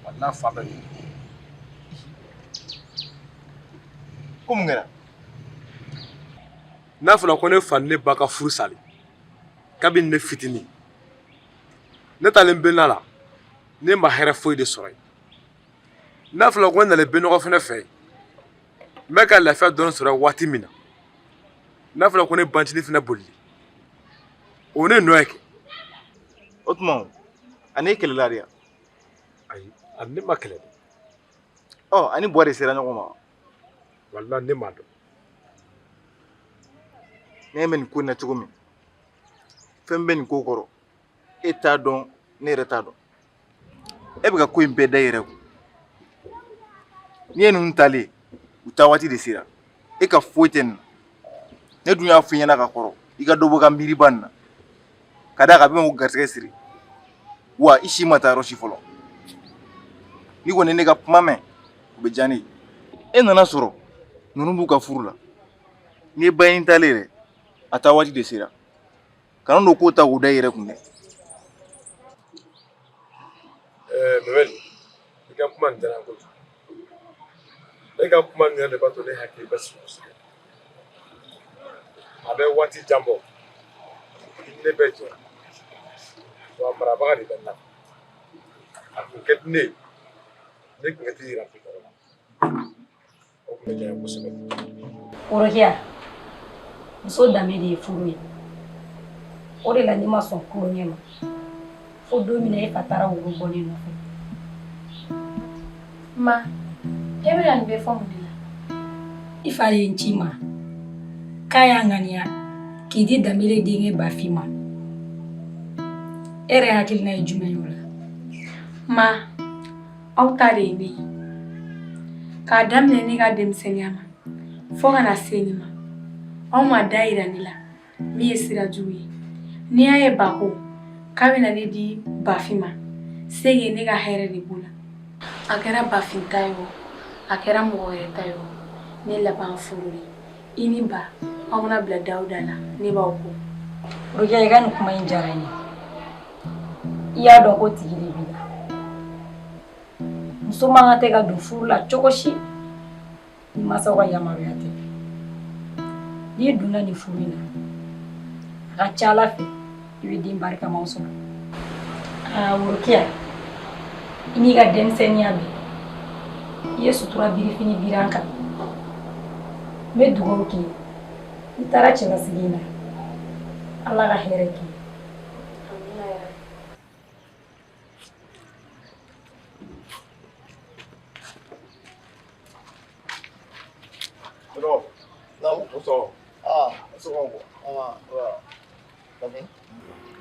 walahi fa bɛ yen ko mun kɛra n'a fɔra ko ne fa ni ne ba ka furu sali kabini ne fitinin ne talen bɛnna la ne ma hɛrɛ foyi de sɔrɔ yen n'a fɔra ko ne nana bɛnɔgɔ fɛnɛ fɛ n bɛ ka lafiya dɔrɔn sɔrɔ waati min na n'a fɔra ko ne bancinin fɛnɛ bolili o ne nɔ ye kɛ o tuma ani e kɛlɛla de yan ayi ani ne ma kɛlɛ dɛ ani buwa de sera ɲɔgɔn ma walahi ne m'a dɔn ne bɛ nin ko in na cogo min fɛn bɛ nin ko kɔrɔ e t'a dɔn ne yɛrɛ t'a dɔn e bɛ ka ko in bɛɛ da i yɛrɛ kun n'i ye ninnu talen u taa waati de sera e ka foyi tɛ nin na ne dun y'a f'i ɲɛna ka kɔrɔ i ka dɔ bɔ ka miiriba nin na ka d'a kan a bɛ ko garisɛgɛ siri wa i si ma taa yɔrɔ si fɔlɔ n'i kɔni ye ne ka kuma mɛn o bɛ diya ne ye e nana sɔrɔ ninnu b'u ka furu la n'i ye baɲini talen yɛrɛ a taa waati de sera kana n'o ko ta k'o da i yɛrɛ kun dɛ Noël i ka kuma nin diyara n kojugu e ka kuma nin yɛrɛ de b'a to ne hakili bɛ sigi kosɛbɛ a bɛ waati jan bɔ ne bɛ jɔ wa marabaga de bɛ n na a kun kɛ di ne ye ne tun ka t'i yira bi kɔrɔ la o tun bɛ diya n ye kosɛbɛ Worokiya muso danbe de ye furu ye o de la n'i ma sɔn kulonkɛ ma fo don min na e fa taara woro bɔ ne nɔfɛ Ma, e bɛ na nin bɛɛ fɔ mun de la? I fa ye n ci ma k'a y'a ŋaniya k'i di Danbele denkɛ Bafin ma e yɛrɛ hakilina ye jumɛn ye o la? Ma, aw ta de ye ne ye k'a daminɛ ne ka denmisɛnniya ma fo ka na se nin ma aw ma da yira ne la min ye sira jugu ye n'i y'a ye Bako k'a bɛna ne di Bafin ma se ye ne ka hɛrɛ de b'o la a kɛra Bafin ta ye o a kɛra mɔgɔ wɛrɛ ta ye o ne laban furu de i ni ba aw mana bila Dawuda la ne b'aw ko Worokiya i ka nin kuma in diyara n ye i y'a dɔn ko tigi de b'i la muso man kan tɛ ka don furu la cogo si ni mansaw ka yamaruya tɛ n'i donna nin furu in na a ka ca Ala fɛ i bɛ den barikamaw sɔrɔ Worokiya i n'i ka denmisɛnniya bɛɛ i ye sutura birifini biri an kan n bɛ dugawu k'i ye i taara cɛlasigi in na Ala ka hɛrɛ k'i ye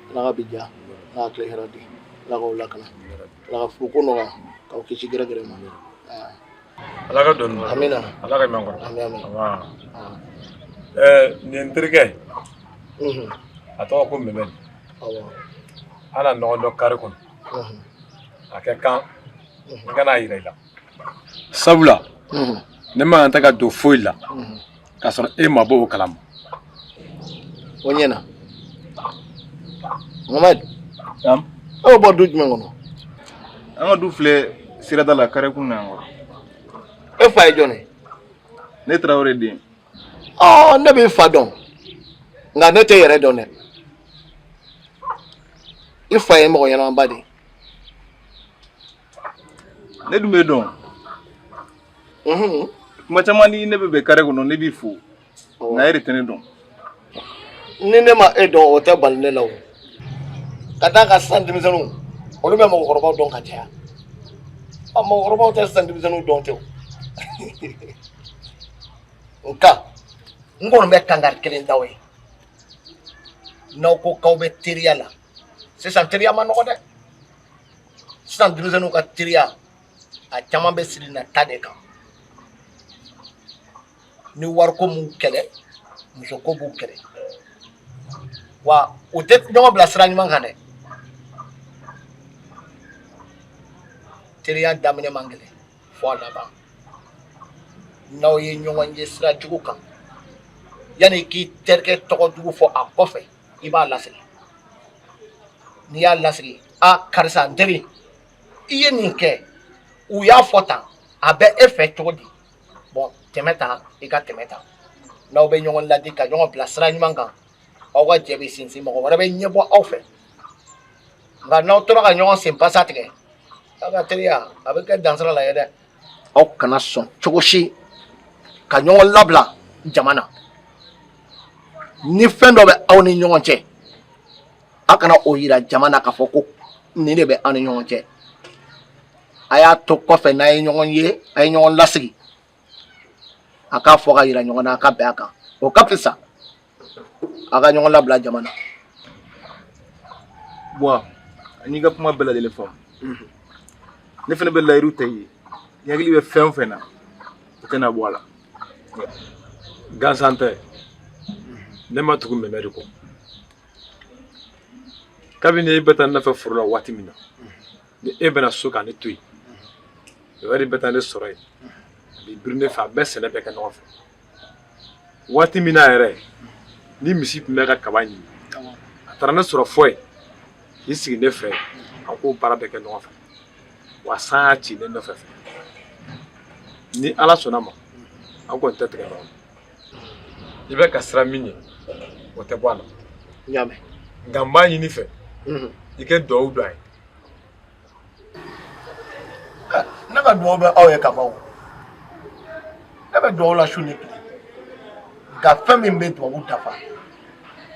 Ala ka bi diya Ala ka tile hɛrɛ di Ala k'aw lakana Ala ka furu ko nɔgɔya k'aw kisi gɛrɛgɛrɛ ma ala ka dɔn amina ala ka ɲuman kɔrɔ amin nin terikɛ a tɔgɔ ko Mɛmɛdi ala ɲɔgɔn dɔ kari kɔnɔ a kɛ kan n kana yira i la sabula ne ma kan tɛ ka don foyi la k'a sɔrɔ e ma bɔ o kalama o ɲɛna Mamadi aw bɔ du jumɛn kɔnɔ an ka du filɛ sirada la kare kun na yan kɔrɔ e fa ye jɔn ye ne Traoré den. Oh, ne b'i fa dɔn. Nka ne tɛ yɛrɛ dɔn dɛ. I fa ye mɔgɔ ɲɛnamaba de ye. Ne dun bɛ dɔn. Kuma caman ni ne bɛ bɛn carré kɔnɔ ne b'i fo. Nka e de tɛ ne dɔn. Ni ne ma e dɔn o tɛ bali ne la o. Ka d'a kan sisan denmisɛnninw olu bɛ mɔgɔkɔrɔbaw dɔn ka caya. Mɔgɔkɔrɔbaw tɛ sisan denmisɛnninw dɔn ten o. Nka n kɔni bɛ kangari kelen d'aw ye. N'aw ko k'aw bɛ teriya la sisan teriya ma nɔgɔ dɛ. Sisan denmisɛnninw ka teriya a caman bɛ siri nata de kan. Ni wariko m'u kɛlɛ musoko b'u kɛlɛ. Wa u tɛ ɲɔgɔn bila sira ɲuman kan dɛ. Teriya daminɛ man gɛlɛn fo a laban. N'aw ye ɲɔgɔn ye sira jugu kan yanni k'i terikɛ tɔgɔ jugu fɔ a kɔfɛ i b'a lasigi. N'i y'a lasigi karisa n teri i ye nin kɛ u y'a fɔ tan a bɛ e fɛ cogo di bon tɛmɛ ta i ka tɛmɛ ta. N'aw bɛ ɲɔgɔn ladi ka ɲɔgɔn bila sira ɲuman kan aw ka jɛ bɛ sinsin mɔgɔ wɛrɛ bɛ ɲɛbɔ aw fɛ. Nka n'aw tora ka ɲɔgɔn sen pasa tigɛ aw ka teriya a bɛ kɛ dansira la ye dɛ. Aw kana sɔn cogo si ka ɲɔgɔn labila jama na. Ni fɛn dɔ bɛ aw ni ɲɔgɔn cɛ a kana o yira jama na k'a fɔ ko nin de bɛ aw ni ɲɔgɔn cɛ. A y'a to kɔfɛ n'a ye ɲɔgɔn ye a ye ɲɔgɔn lasigi a k'a fɔ ka yira ɲɔgɔn na a ka bɛn a kan o ka fisa a ka ɲɔgɔn labila jama na. Bon n'i ka kuma bɛɛ lajɛlen fɔ ne fana bɛ layiru ta i ye i hakili bɛ fɛn o fɛn na o tɛna bɔ a la. Gansan tɛ ne ma tugu Mɛmɛdi kɔ kabini e bɛ taa ne nɔfɛ foro la waati min na ni e bɛna so ka ne to yen Mɛmɛdi bɛ taa ne sɔrɔ yen a b'i biri ne fɛ a bɛɛ sɛnɛ bɛɛ kɛ ɲɔgɔn fɛ waati min na yɛrɛ ni misi tun bɛ ka kaba ɲimi a taara ne sɔrɔ fɔ yen k'i sigi ne fɛ a k'o baara bɛɛ kɛ ɲɔgɔn fɛ wa san y'a ci ne nɔfɛ ni Ala sɔnna ma aw kɔni tɛ tigɛ ɲɔgɔn na i bɛ ka siran min ye o tɛ bɔ a la. Ɲaamɛ. Nka n b'a ɲini fɛ i kɛ duwawu don a ye. Ne ka duwawu bɛ aw ye ka ban. Ne bɛ duwawu la su ni tile nka fɛn min bɛ duwawu dafa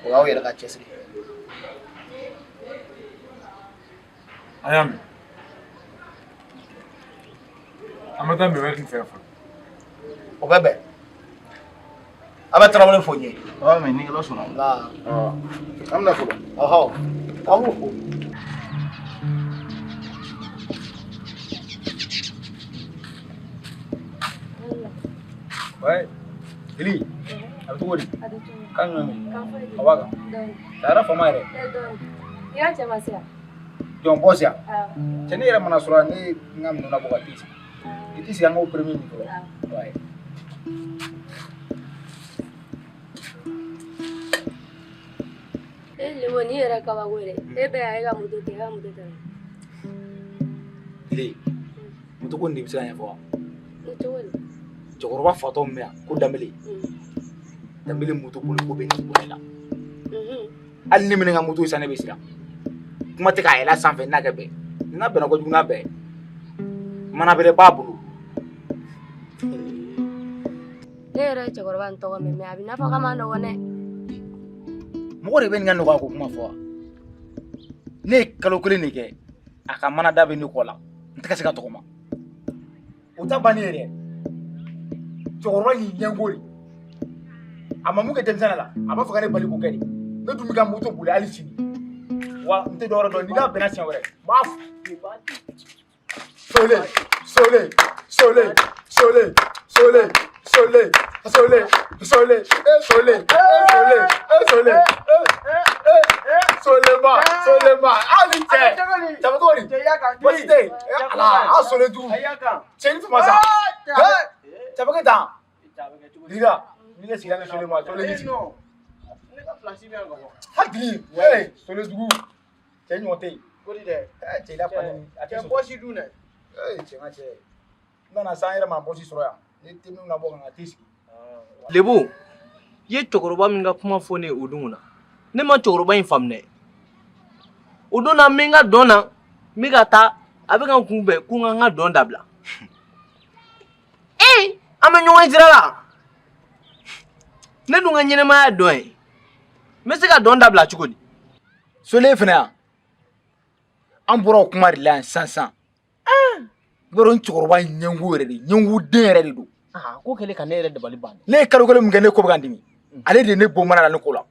o y'aw yɛrɛ ka cɛsiri. A y'a mɛn an bɛ taa Mɛmɛdi fɛ fɔlɔ. O bɛ bɛn a bɛ Tarawele fo n ye. Awɔ mɛ ni Ala sɔnna. An bɛna fɔlɔ. Ɔhɔ an b'u fo. Ouais. Ili, a bɛ cogo di? Kan jumɛn bɛ? A b'a kan. Sahara faama yɛrɛ. I y'a cɛ ma se yan? Jɔn bɔ si yan. Cɛ ne yɛrɛ mana sɔrɔ ne n ka minɛnw labɔ ka t'i sigi. I t'i sigi an k'o premier nin fɔlɔ. Ouais. Lemo ni yɛrɛ kabako dɛ e bɛ yan e ka moto tɛ e ka moto tɛ. Ili, moto ko nin de bɛ se ka ɲɛfɔ wa? Ni cogo di? Cɛkɔrɔba fatɔ min bɛ yan ko Danbele. Danbele moto boli ko bɛ nin boli la. Hali ni minɛ n ka moto san ne bɛ siran. Kuma tɛ k'a yɛlɛ sanfɛ n'a kɛ bɛɛ. N'a bɛnna kojugu n'a bɛɛ. Mana bɛrɛ b'a bolo. Ne yɛrɛ ye cɛkɔrɔba in tɔgɔ mɛn mɛ a bɛ n'a fɔ k'a ma nɔgɔn dɛ. Mɔgɔ de bɛ nin ka nɔgɔya ko kuma fɔ wa? Ne ye kalo kelen de kɛ a ka mana da bɛ ne kɔ la n tɛ ka se ka tɔgɔma. O ta bannen ye dɛ. Cɛkɔrɔba y'i ɲɛngo de. A ma mun kɛ denmisɛnninya la a b'a fɔ ka ne bali k'o kɛ de. Ne dun bɛ ka moto boli hali sini. Wa n tɛ dɔwɛrɛ dɔn ni n'a bɛnna siɲɛ wɛrɛ n b'a fɔ. Sole, Sole, Sole, Sole, Sole, Sole, Sole, Sole, Sole, Sole, Sole, Solema, Solema, ali cɛ. Jaba cogo di? Baasi tɛ yen. Ala, a Sole dugu. Cɛ ni tuma sa. Jaba kɛ tan. Lira, ni ne sigira ni Solema, Sole ni sigi. Hakili, Sole dugu. Cɛ ɲɔgɔn tɛ yen. Cɛ la kɔni a tɛ bɔsi dun dɛ. Cɛ n ka cɛ. N nana san yɛrɛ ma bɔsi sɔrɔ yan. Ne tɛ min na bɔ ka n ka t'i sigi. Lebu, ye cɛkɔrɔba min ka kuma fɔ ne ye o don na. Ne ma cɛkɔrɔba in faamu dɛ. O don na min ka dɔn na, min ka taa, a bɛ ka n kunbɛn ko n ka dɔn dabila. An bɛ ɲɔgɔn jira la. Ne dun ka ɲɛnɛmaya dɔn ye. N bɛ se ka dɔn dabila cogo di? Sole fana yan. An bɔra o kuma de la yan sisan. Yɔrɔ n cɛkɔrɔba in ɲɛngo yɛrɛ de, ɲɛngo den yɛrɛ de don. Ko kɛlen ka ne yɛrɛ dabali ban. Ne ye kalo kelen min kɛ ne ko bɛ ka n dimi. Ale de ye ne bɔ mana la ne ko la.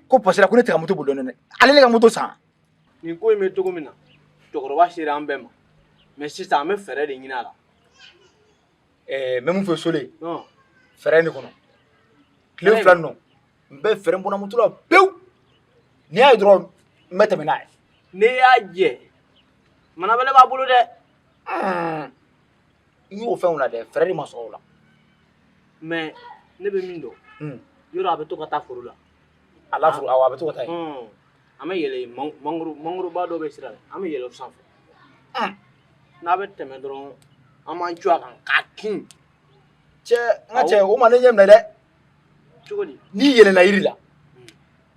Ko parce que ko ne tɛ ka moto boli dɔɔnin dɛ. Ale ne ka moto san. Nin ko in bɛ cogo min na, cɛkɔrɔba sera an bɛɛ ma. Mais sisan an bɛ fɛɛrɛ de ɲini a la. N bɛ mun fɔ Sole. Fɛɛrɛ in de kɔnɔ. Tile fila ninnu n bɛ fɛɛrɛ bɔnna moto la pewu. N'i y'a ye dɔrɔn n bɛ tɛmɛ n'a ye. Ne y'a jɛ. Manabɛlɛ b'a bolo dɛ. I y'o fɛnw la dɛ, fɛɛrɛ de ma sɔrɔ o la. Mais ne bɛ min dɔn. Yɔrɔ a bɛ to ka taa foro la. A la foro awɔ a bɛ to ka taa yen. An bɛ yɛlɛ mangoroba dɔ bɛ sira la. An bɛ yɛlɛ o sanfɛ. N'a bɛ tɛmɛ dɔrɔn an b'an jɔ a kan k'a kin. Cɛ n ka cɛ o ma ne ɲɛ minɛ dɛ. Cogo di? N'i yɛlɛnna yiri la.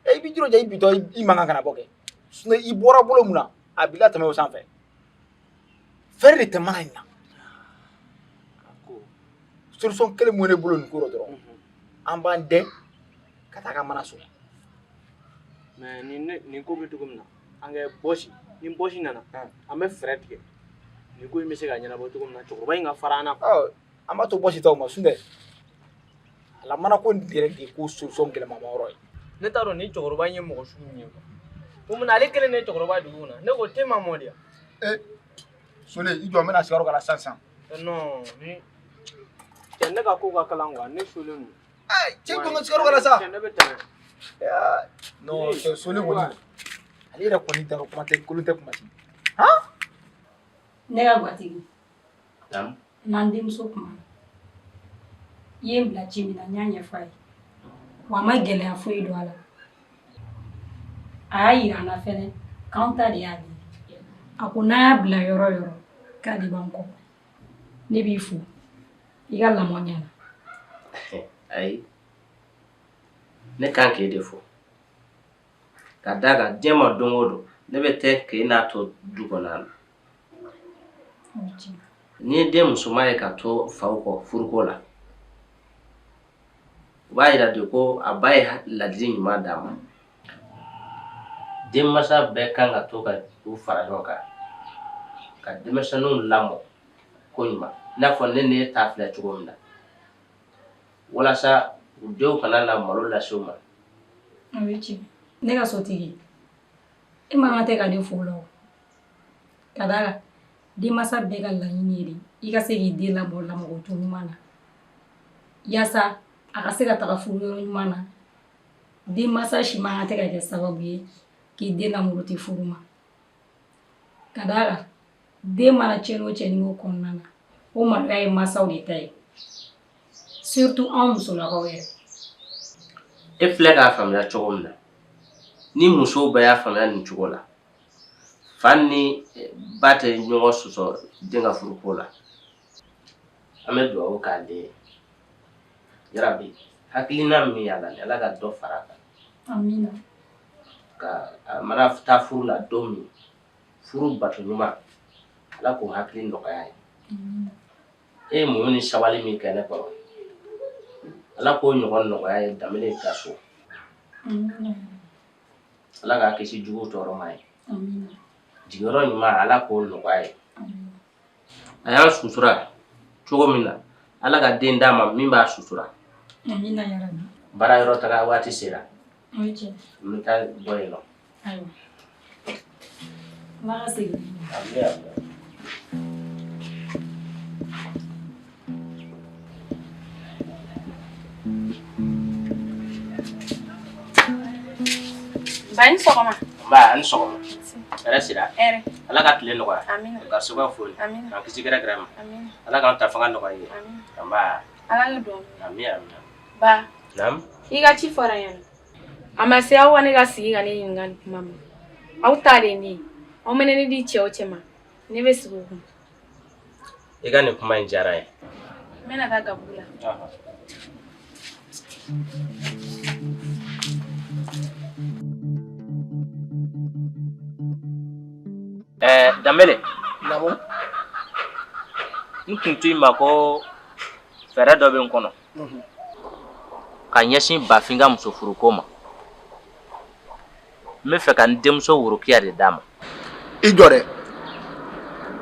I b'i jilaja i bitɔ i man kan kana bɔ kɛ. Sinon i bɔra bolo mun na a b'i latɛmɛ o sanfɛ. Fɛɛrɛ de tɛ mana in na. Solution kelen mun ne bolo nin ko rɔ dɔrɔn. An b'an dɛn ka taa ka mana so. Mais nin ko bɛ cogo min na an kɛ bɔsi. Ni bɔsi nana an bɛ fɛɛrɛ tigɛ. Nin ko in bɛ se ka ɲɛnabɔ cogo min na cɛkɔrɔba in ka fara an na. An b'a to bɔsi taw ma sun dɛ. A la mana ko nin yɛrɛ de ye ko solution gɛlɛnma ma yɔrɔ ye. Ne t'a dɔn ni cɛkɔrɔba in ye mɔgɔ sugu min ye quoi. Mun na ale kelen de ye cɛkɔrɔba dugu kɔnɔ. Ne ko te ma mɔ de yan. Sole i jɔ n bɛna sigiyɔrɔ k'a la sisan. Non ni cɛ ne ka ko ka kalan quoi ne solen don. Cɛ ko n ka sigiyɔrɔ k'a la sa. Cɛ ne bɛ tɛmɛ. Non cɛ Sole kɔni ale yɛrɛ kɔni da kuma tɛ kolon tɛ kuma si. Ne ka gatigi. N'an denmuso kuma. I ye n bila ci min na n y'a ɲɛfɔ a ye. Wa a ma gɛlɛya foyi don a la. A y'a yira an na fɛnɛ k'anw ta de y'a di. A ko n'a y'a bila yɔrɔ o yɔrɔ k'ale b'an kɔ. Ne b'i fo i ka lamɔ ɲɛna. Ayi ne kan k'e de fo ka d'a kan diɲɛ ma don o don ne bɛ tɛ k'e n'a to du kɔnɔ na. N'i ye den musoman ye ka to faw kɔ furuko la o b'a yira de ko a ba ye ladili ɲuman d'a ma. Denmansa bɛɛ kan ka to ka u fara ɲɔgɔn kan ka denmisɛnninw lamɔ ko ɲuman i n'a fɔ ne n'e ta filɛ cogo min na walasa u denw kana na malo lase u ma. O ye tiɲɛ. Ne ka sotigi e man kan tɛ ka ne fo la o. Ka d'a kan denmansa bɛɛ ka laɲini ye de i ka se k'i den lamɔ lamɔcogo ɲuman na yaasa a ka se ka taga furu yɔrɔ ɲuman na. Denmansa si man kan tɛ ka kɛ sababu ye k'i den lamɔti furu ma. Ka d'a kan den mana tiɲɛ o cɛnni o kɔnɔna na o maloya ye mansaw de ta ye surtout anw musolakaw yɛrɛ. E filɛ k'a faamuya cogo min na ni musow bɛɛ y'a faamuya nin cogo la fa ni ba tɛ ɲɔgɔn sɔsɔ den ka furuko la an bɛ dugawu k'a den ye yarabi hakilina min y'a la Ala ka dɔ fara a kan. Amina. Ka a mana taa furu la don min furu bato ɲuman Ala k'o hakili nɔgɔya ye. E ye muɲu ni sabali min kɛ ne kɔrɔ Ala k'o ɲɔgɔn nɔgɔya ye Danbele ka so. Ala k'a kisi juguw tɔɔrɔ ma ye. Jigiyɔrɔ ɲuman Ala k'o nɔgɔya ye. A y'an sutura cogo min na Ala ka den d'a ma min b'a sutura. Amina yarabi. Baara yɔrɔ taga waati sera. O ye tiɲɛ. N bɛ taa bɔ yen nɔ. Ayiwa. Ala ka segin. Amina. Ba ni sɔgɔma. Ba ani sɔgɔma. Hɛrɛ sira. Hɛrɛ. Ala ka tile nɔgɔya. Amina. Ka soba foli. Amina. K'an kisi gɛrɛ gɛrɛ ma. Amina. Ala k'an ta fanga nɔgɔya ye. Amina. Nba. Ala ka dɔn. Amina. Ba. Naamu. I ka ci fɔra yan. A ma se aw ka ne ka sigi ka ne ɲininka nin kuma ma. Aw ta de ye ne ye. Aw mɛnɛ ne di cɛ o cɛ ma. Ne bɛ sigi o kun. I ka nin kuma in diyara n ye. N bɛna taa gabugu la. Danbele Namo. n tun to i ma ko fɛɛrɛ dɔ bɛ n kɔnɔ ka ɲɛsin Bafin ka muso furuko ma. N bɛ fɛ ka n denmuso Worokiya de d'a ma. I jɔ dɛ.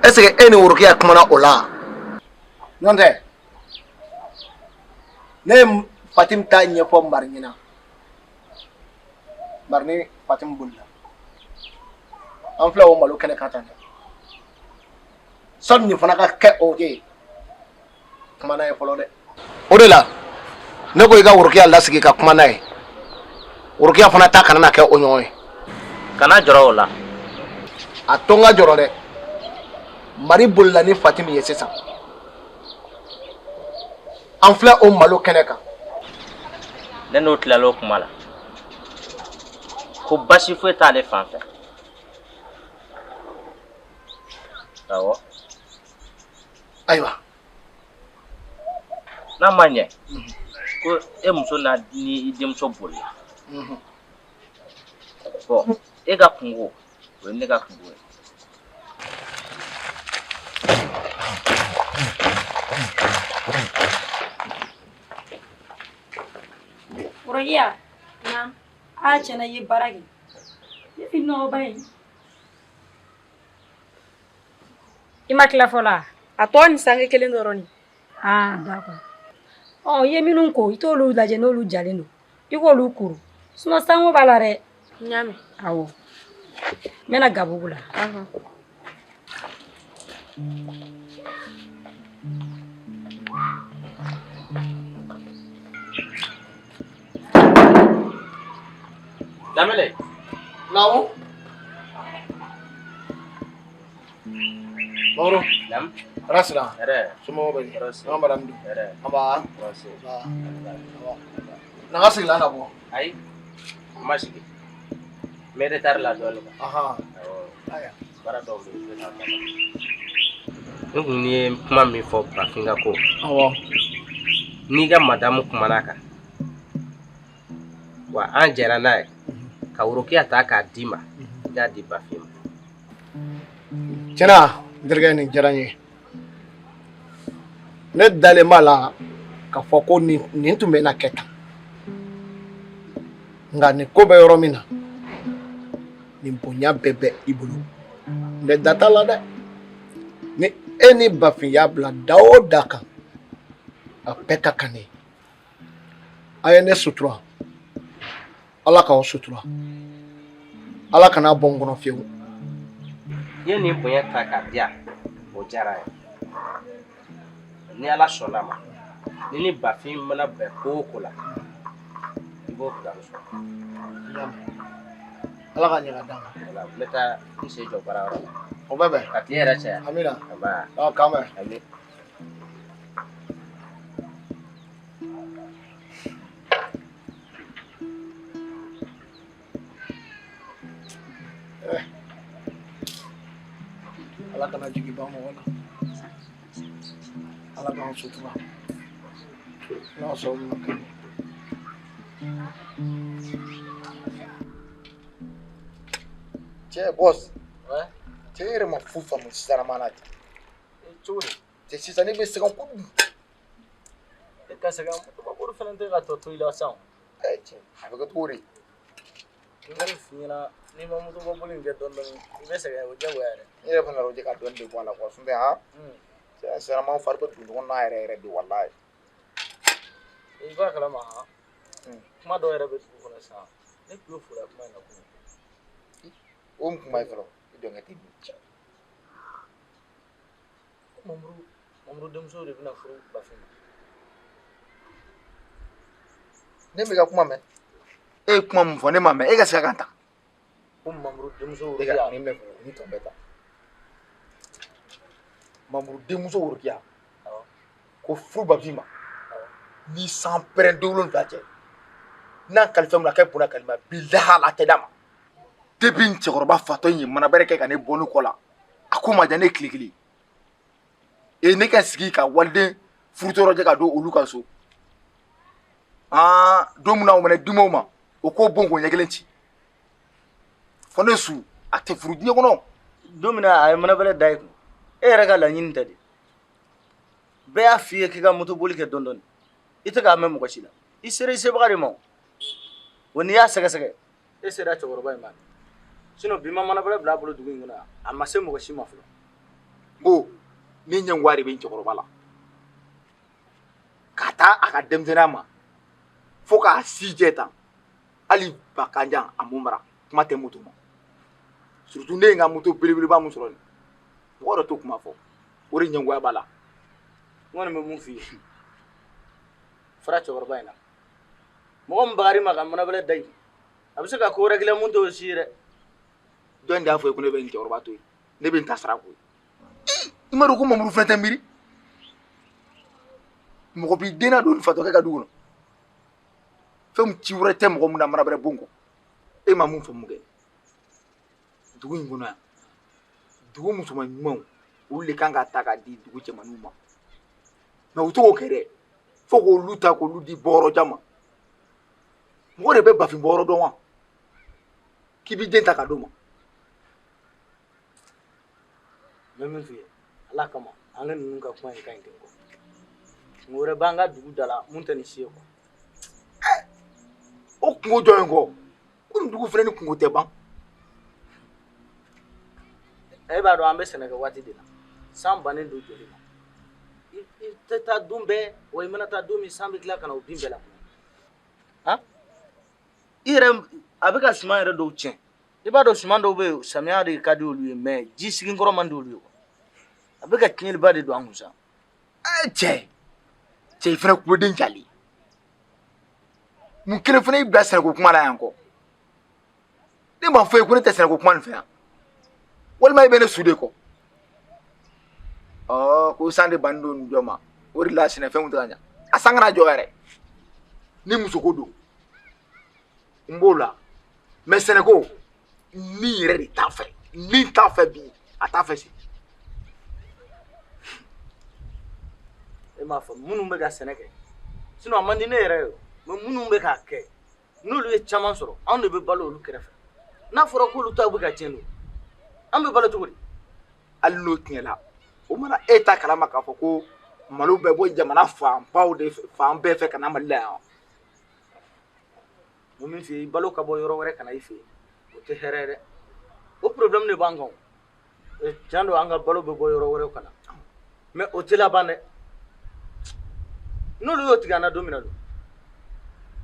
Est-ce que e ni Worokiya kumana o la? N'o tɛ ne ye Fatim ta ɲɛfɔ Mari ɲɛna. Mari ni Fatim bolila. An filɛ o malo kɛnɛ kan tan dɛ. Sani nin fana ka kɛ o ye kuma n'a ye fɔlɔ dɛ. O de la ne ko i ka Worokiya lasigi ka kuma n'a ye. Worokiya fana ta kana na kɛ o ɲɔgɔn ye. Kana jɔrɔ o la. A to n ka jɔrɔ dɛ. Mari bolila ni Fatim ye sisan. An filɛ o malo kɛnɛ kan. Ne n'o tilala o kuma la ko basi foyi t'ale fan fɛ. Awɔ. Ayiwa. N'a ma ɲɛ ko e muso n'a ni i denmuso bolila. Bon e ka kungo o ye ne ka kungo ye. Worokiya. Naam. A tiɲɛna i ye baara kɛ. Ne fi nɔgɔba ye. I ma tila fɔlɔ wa? A tɔ ni sange kelen dɔrɔn ni. Ah, d'accord. I ye minnu ko i t'olu lajɛ n'olu jalen don. I k'olu kuru. Sinon sango b'a la dɛ. N y'a mɛn. Awɔ. N bɛna gabugu la. Danbele. Naamu. Mawro. Naam. Rasila. Hɛrɛ. Somɔgɔw bɛ di? Hɛrɛ. An ka baramu. Hɛrɛ. An b'a. Hɛrɛ. N'an ka sigila ka bɔ. Ayi. N ma sigi. N bɛ retard la dɔɔnin. Ahan. Awɔ. Baara dɔw bɛ yen n bɛ taa kɔnɔ. Ne kun ye kuma min fɔ Bafin ka ko. Awɔ. N'i ka madamu kumana kan. Wa an jɛra n'a ye. Ka Worokiya ta k'a d'i ma. I k'a di Bafin ma. Tiɲɛna n terikɛ nin diyara n ye. Ne dalen b'a la k'a fɔ ko nin tun bɛ na kɛ tan. Nka nin ko bɛ yɔrɔ min na nin bonya bɛɛ bɛ i bolo. N bɛ da t'a la dɛ. Ni e ni Bafin y'a bila da o da kan a bɛɛ ka kan ne. A ye ne sutura. Ala k'aw sutura. Ala kana bɔ n kɔnɔ fiyewu. I ye nin bonya ta k'a di yan o diyara n ye. Ni Ala sɔnna ma ni ni Bafin mana bɛn ko o ko la i b'o bila n sɔrɔ. Ala ka ɲɛ ka d'an ma. Voilà, n bɛ taa n sen jɔ baara yɔrɔ la. O bɛ bɛn. Ka tile yɛrɛ caya. Amina. Aba. K'an bɛn. Ami. Ala kana jigi ban mɔgɔ la. Ala k'an sutura. N'a sɔrɔ mun kɛ. Cɛ boss. Cɛ yɛrɛ ma fu faamu sisan mana ten. Cogo di? Cɛ sisan ne bɛ sɛgɛn kojugu. E ka sɛgɛn kabakuru fana tɛ ka tɔ to i la sisan. Cɛ a bɛ kɛ cogo di? N bɛ f'i ɲɛna n'i ma moto boli in kɛ dɔɔni dɔɔni i bɛ sɛgɛn o diyagoya yɛrɛ. Ne yɛrɛ fana lajɛ ka dɔɔni de bɔ a la quoi. Sunbɛ ha. Cɛ sisan fari bɛ tugu ɲɔgɔn na yɛrɛ yɛrɛ de walayi. I b'a kalama ha. Kuma dɔw yɛrɛ bɛ dugu kɔnɔ sisan ne tulo fɔra kuma in na kun. O mun kuma ye fɔlɔ i dɔn ka t'i bi. Mamuru denmuso de bɛna furu Bafin ma. Ne bɛ ka kuma mɛn. E ye kuma mun fɔ ne m'a mɛn e ka se ka kan ta. Ko Mamuru denmuso E ka nin bɛ fɔ ni tɔn bɛ ta. Mamuru denmuso Worokiya ko furu Bafin ma. Ni san pɛrɛn 7 cɛ. N'an kalifa mun na kɛ bunna kalima bilahi a tɛ d'a ma. Depuis n cɛkɔrɔba fatɔ in ye mana bɛrɛ kɛ ka ne bɔ ne kɔ la. A ko ma diya ne tile kelen. E ne ka sigi ka waliden furutɔrɔ jɛ ka don olu ka so. don mun na o mana dimo ma o ko bon ko ɲɛkelen ci fo ne su a tɛ furu diɲɛ kɔnɔ. don min na a ye manabɛlɛ da i kun e yɛrɛ ka laɲini tɛ de bɛɛ y'a f'i ye k'i ka moto boli kɛ dɔɔni i tɛ k'a mɛn mɔgɔ si la i sera i sebaga de ma o wa n'i y'a sɛgɛsɛgɛ e sera cɛkɔrɔba in ma sinon bi ma manabɛlɛ bila a bolo dugu in kɔnɔ yan a ma se mɔgɔ si ma fɔlɔ. ko ni ɲɛ wari bɛ n cɛkɔrɔba la ka taa a ka denmisɛnninya ma fo k'a si jɛ tan hali ba kan jan a mun mara kuma tɛ moto ma surtout ne ye n ka moto belebeleba mun sɔrɔ nin mɔgɔ dɔ t'o kuma fɔ o de ɲɛngoya b'a la. n kɔni bɛ mun f'i ye fara cɛkɔrɔba in na mɔgɔ min bagar'i ma ka manabɛlɛ da i kun a bɛ se ka ko wɛrɛ kɛ mun t'o si ye dɛ. jɔn de y'a fɔ ye ko ne bɛ n cɛkɔrɔba to yen ne bɛ n ta sara ko ye i ma dɔn ko mamuru fɛn tɛ miiri mɔgɔ b'i den na don fatɔkɛ ka du kɔnɔ fɛn ci wɛrɛ tɛ mɔgɔ mun na manabɛlɛ bon kɔ e ma mun fɔ mun kɛ dugu in kɔnɔ yan dugu musoman ɲumanw olu de kan ka ta k'a di dugu cɛmanninw ma mɛ u t'o kɛ dɛ fo k'olu ta k'olu di bɔyɔrɔjan ma mɔgɔ de bɛ bafin bɔyɔrɔ dɔn wa k'i b'i den ta ka d'o ma. n bɛ min f'i ye ala kama an ka ninnu ka kuma in ka ɲi ten kɔ kungo wɛrɛ b'an ka dugu da la mun tɛ nin si ye kuwa. o kungo jɔn in kɔ ko nin dugu fana ni kungo tɛ ban. e b'a dɔn an bɛ sɛnɛ kɛ waati de la san bannen don joli ma i tɛ taa don bɛɛ wa i mana taa don min san bɛ tila ka na o bin bɛɛ la han i yɛrɛ a bɛ ka suman yɛrɛ dɔw tiɲɛ i b'a dɔn suman dɔw bɛ yen samiya de ka di olu ye mɛ ji siginkɔrɔ man di olu ye a bɛ ka tiɲɛliba de don an kun sa. cɛ i fana kuloden jali mun kelen fana y'i bila sɛnɛko kuma la yan kɔ ne m'a fɔ ye ko ne tɛ sɛnɛko kuma nin fɛ yan walima i bɛ ne su de kɔ ko san de bannen don nin jɔ ma o de la sɛnɛfɛnw tɛ ka ɲa a san kana jɔ yɛrɛ ni musoko don n b'o la mɛ sɛnɛko ni yɛrɛ de t'a fɛ ni t'a fɛ bi a t'a fɛ si. e m'a fɔ minnu bɛ ka sɛnɛ kɛ sinon a man di ne yɛrɛ ye mɛ minnu bɛ k'a kɛ n'olu ye caman sɔrɔ anw de bɛ balo olu kɛrɛfɛ n'a fɔra k'olu ta bɛ ka tiɲɛ don an bɛ balo cogo di. hali n'o tiɲɛna o mana e ta kalama k'a fɔ ko malo bɛ bɔ jamana fanbaw de fɛ fan bɛɛ fɛ ka na mali la yan. mo min f'i ye i balo ka bɔ yɔrɔ wɛrɛ ka na i fɛ yen o tɛ hɛrɛ ye dɛ o problème de b'an kan o tiɲɛ don an ka balo bɛ bɔ yɔrɔ wɛrɛw ka na mɛ o tɛ laban dɛ n'olu y'o tigɛ an na don min na don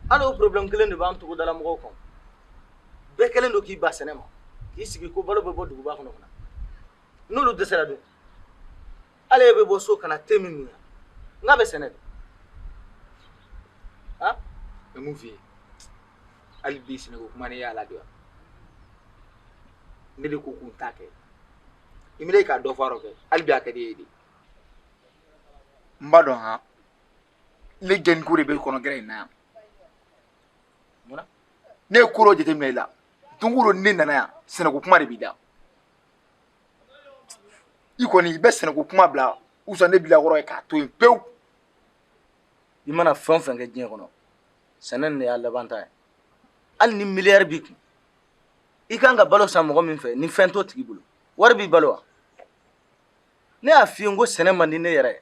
hali o problème kelen de b'an togodala mɔgɔw kan bɛɛ kɛlen don k'i ba sɛnɛ ma k'i sigi ko balo bɛ bɔ duguba kɔnɔ ka na n'olu dɛsɛra don hali e bɛ bɔ so ka na te min yan n k'a bɛ sɛnɛ de han. n bɛ mun f'i ye hali bi sɛnɛko kuma ne y'a la don yan ne de ko k'u t'a kɛ i minɛ k'a dɔ fɔ a rɔ kɛ hali bi a ka di e de n b'a dɔn han ne jɛniko de bɛ kɔnɔgɛrɛ in na yan munna ne ye ko dɔ jateminɛ i la don o don ne nana yan sɛnɛko kuma de b'i da i kɔni i bɛ sɛnɛko kuma bila usa ne bila kɔrɔ ye k'a to yen pewu. i mana fɛn o fɛn kɛ diɲɛ kɔnɔ sɛnɛ nin de y'a laban ta ye hali ni miliyari b'i kun i kan ka balo san mɔgɔ min fɛ ni fɛn t'o tigi bolo wari b'i balo wa ne y'a f'i ye n ko sɛnɛ man di ne yɛrɛ ye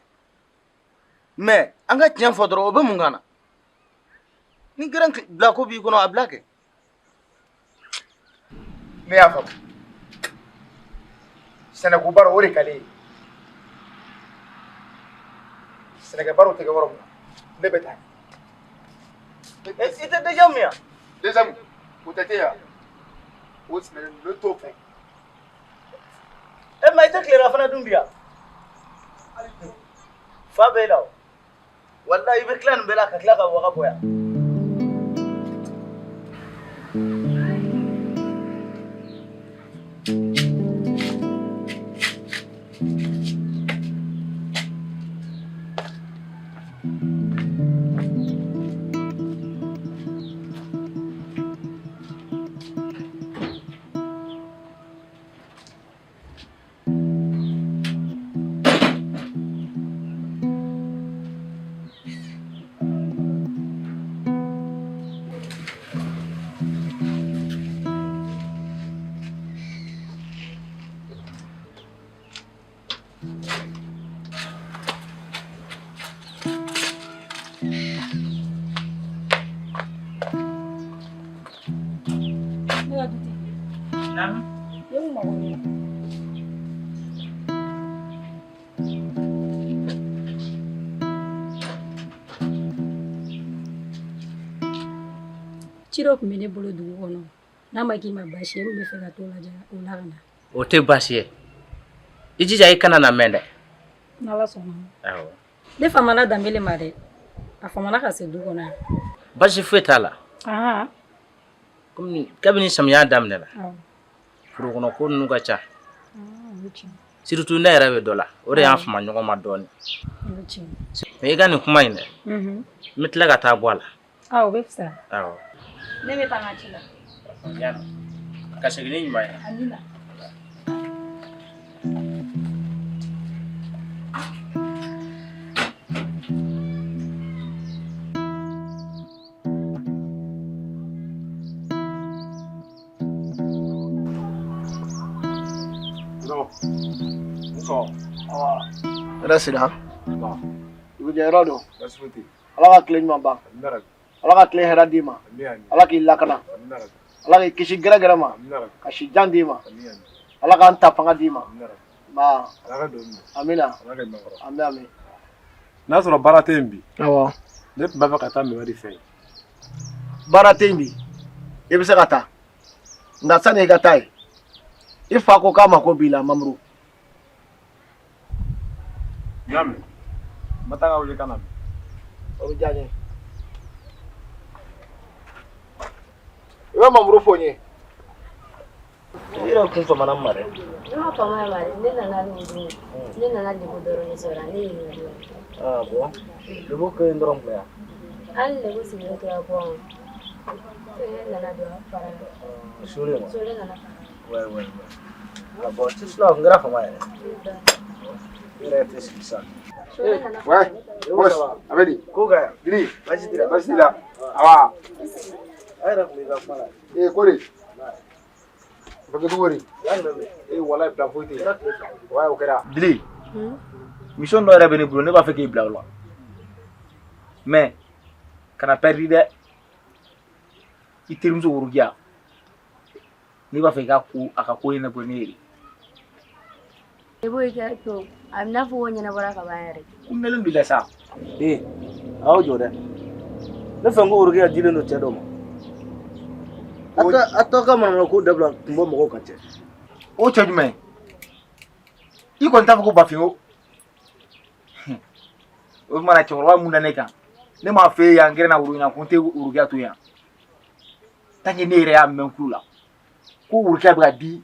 mɛ an ka tiɲɛ fɔ dɔrɔn o bɛ mun kan na ni gɛrɛn bila ko b'i kɔnɔ a bila kɛ. ne y'a faamu sɛnɛko baro o de ka di ye sɛnɛkɛ baro tɛ kɛ yɔrɔ min na ne bɛ taa i tɛ déjà min yan. déjà min o tɛ yan o sɛnɛ ne t'o fɛ. e ma i tɛ tilera fana dun bi yan fa bɛ e la o walahi i bɛ tila nin bɛɛ la ka tila ka waga bɔ yan. Naam. Yung mawala. Ciro kun bɛ ne bolo dugu kɔnɔ n'a ma k'i ma baasi ye n bɛ fɛ ka t'o lajɛ o la ka na. O tɛ baasi ye. I jija i kana na mɛn dɛ. N'Ala sɔnna. Awɔ. Ne famana Danbele ma dɛ. A famana ka se du kɔnɔ yan. Baasi foyi t'a la. Ahan. Komi kabini samiya daminɛna. Awɔ. Foro kɔnɔ ko ninnu ka ca. O ye tiɲɛ. Surtout ne yɛrɛ bɛ dɔ la. O de y'an fama ɲɔgɔn ma dɔɔnin. O ye tiɲɛ. Mais i ka nin kuma in dɛ. Mhm. N bɛ tila ka taa bɔ a la. Awɔ o bɛ fisaya. Awɔ. Ne bɛ taa n ka ci la. Yana. Ka segin ni ɲuman ye. Amina. Yɛrɛ sira dugu jɛ yɔrɔ don ala ka tile ɲuman ban ala ka tile hɛrɛ d'i ma ala k'i lakana ala k'i kisi gɛrɛgɛrɛ ma ka si jan d'i ma ala k'an ta fanga d'i ma amina ami n'a sɔrɔ baara tɛ yen bi awɔ ne tun b'a fɛ ka taa Memadi fɛ yen baara tɛ yen bi i bɛ se ka taa nka sani i ka taa ye i fa ko k'a ma ko b'i la Mamuru n y'a mɛn n ma taa ka wele ka na mɛn o bɛ diya n ye i bɛ Mamuru fo n ye I yɛrɛ kun famana n ma dɛ. Ne ma fama ma dɛ, ne nana Lebu. Ne nana Lebu dɔrɔn de sɔrɔ ne ye Lebu. Ah bon. Lebu kelen dɔrɔn bila yan. Hali Lebu sigilen tora bɔ ne nana don a fara la. Sule ma. Sule nana fara. Ouais. Ah bon, tu sais n kɛra fama yɛrɛ. I yɛrɛ tɛ sigi sa. Sule nana Ouais, fara. boss, Abedi. Ko ka Dili, baasi t'i la. baasi t'i la. Awa. A yɛrɛ kun b'i ka kuma la. Kori. Bagi wari. Yan bɛ bɛn. Wallahi bila foyi tɛ yen. Ouais, o kɛra. Dili. Mission dɔ yɛrɛ bɛ ne bolo ne b'a fɛ k'i bila o la. Mais kana perdre dɛ. I terimuso Worokiya. Ne b'a fɛ a ka ko ɲɛnabɔ ne ye. Lebu i kɛ to a bɛ n'a fɔ ko ɲɛnabɔra ka ban yɛrɛ. Ko mɛlen b'i la sa. Aw jɔ dɛ. Ne fɛ n ko Worokiya dilen don cɛ dɔ ma. A tɔ ka manamana ko dabila kun bɔ mɔgɔw kan cɛ. O cɛ jumɛn? I kɔni t'a fɔ ko Bafin o. O tumana cɛkɔrɔba mun da ne kan. Ne m'a f'e ye an gɛrɛna Woro ɲɛna ko n tɛ Worokiya to yan. Tant que ne yɛrɛ y'a mɛn kulo la. Ko Worokiya bɛ ka di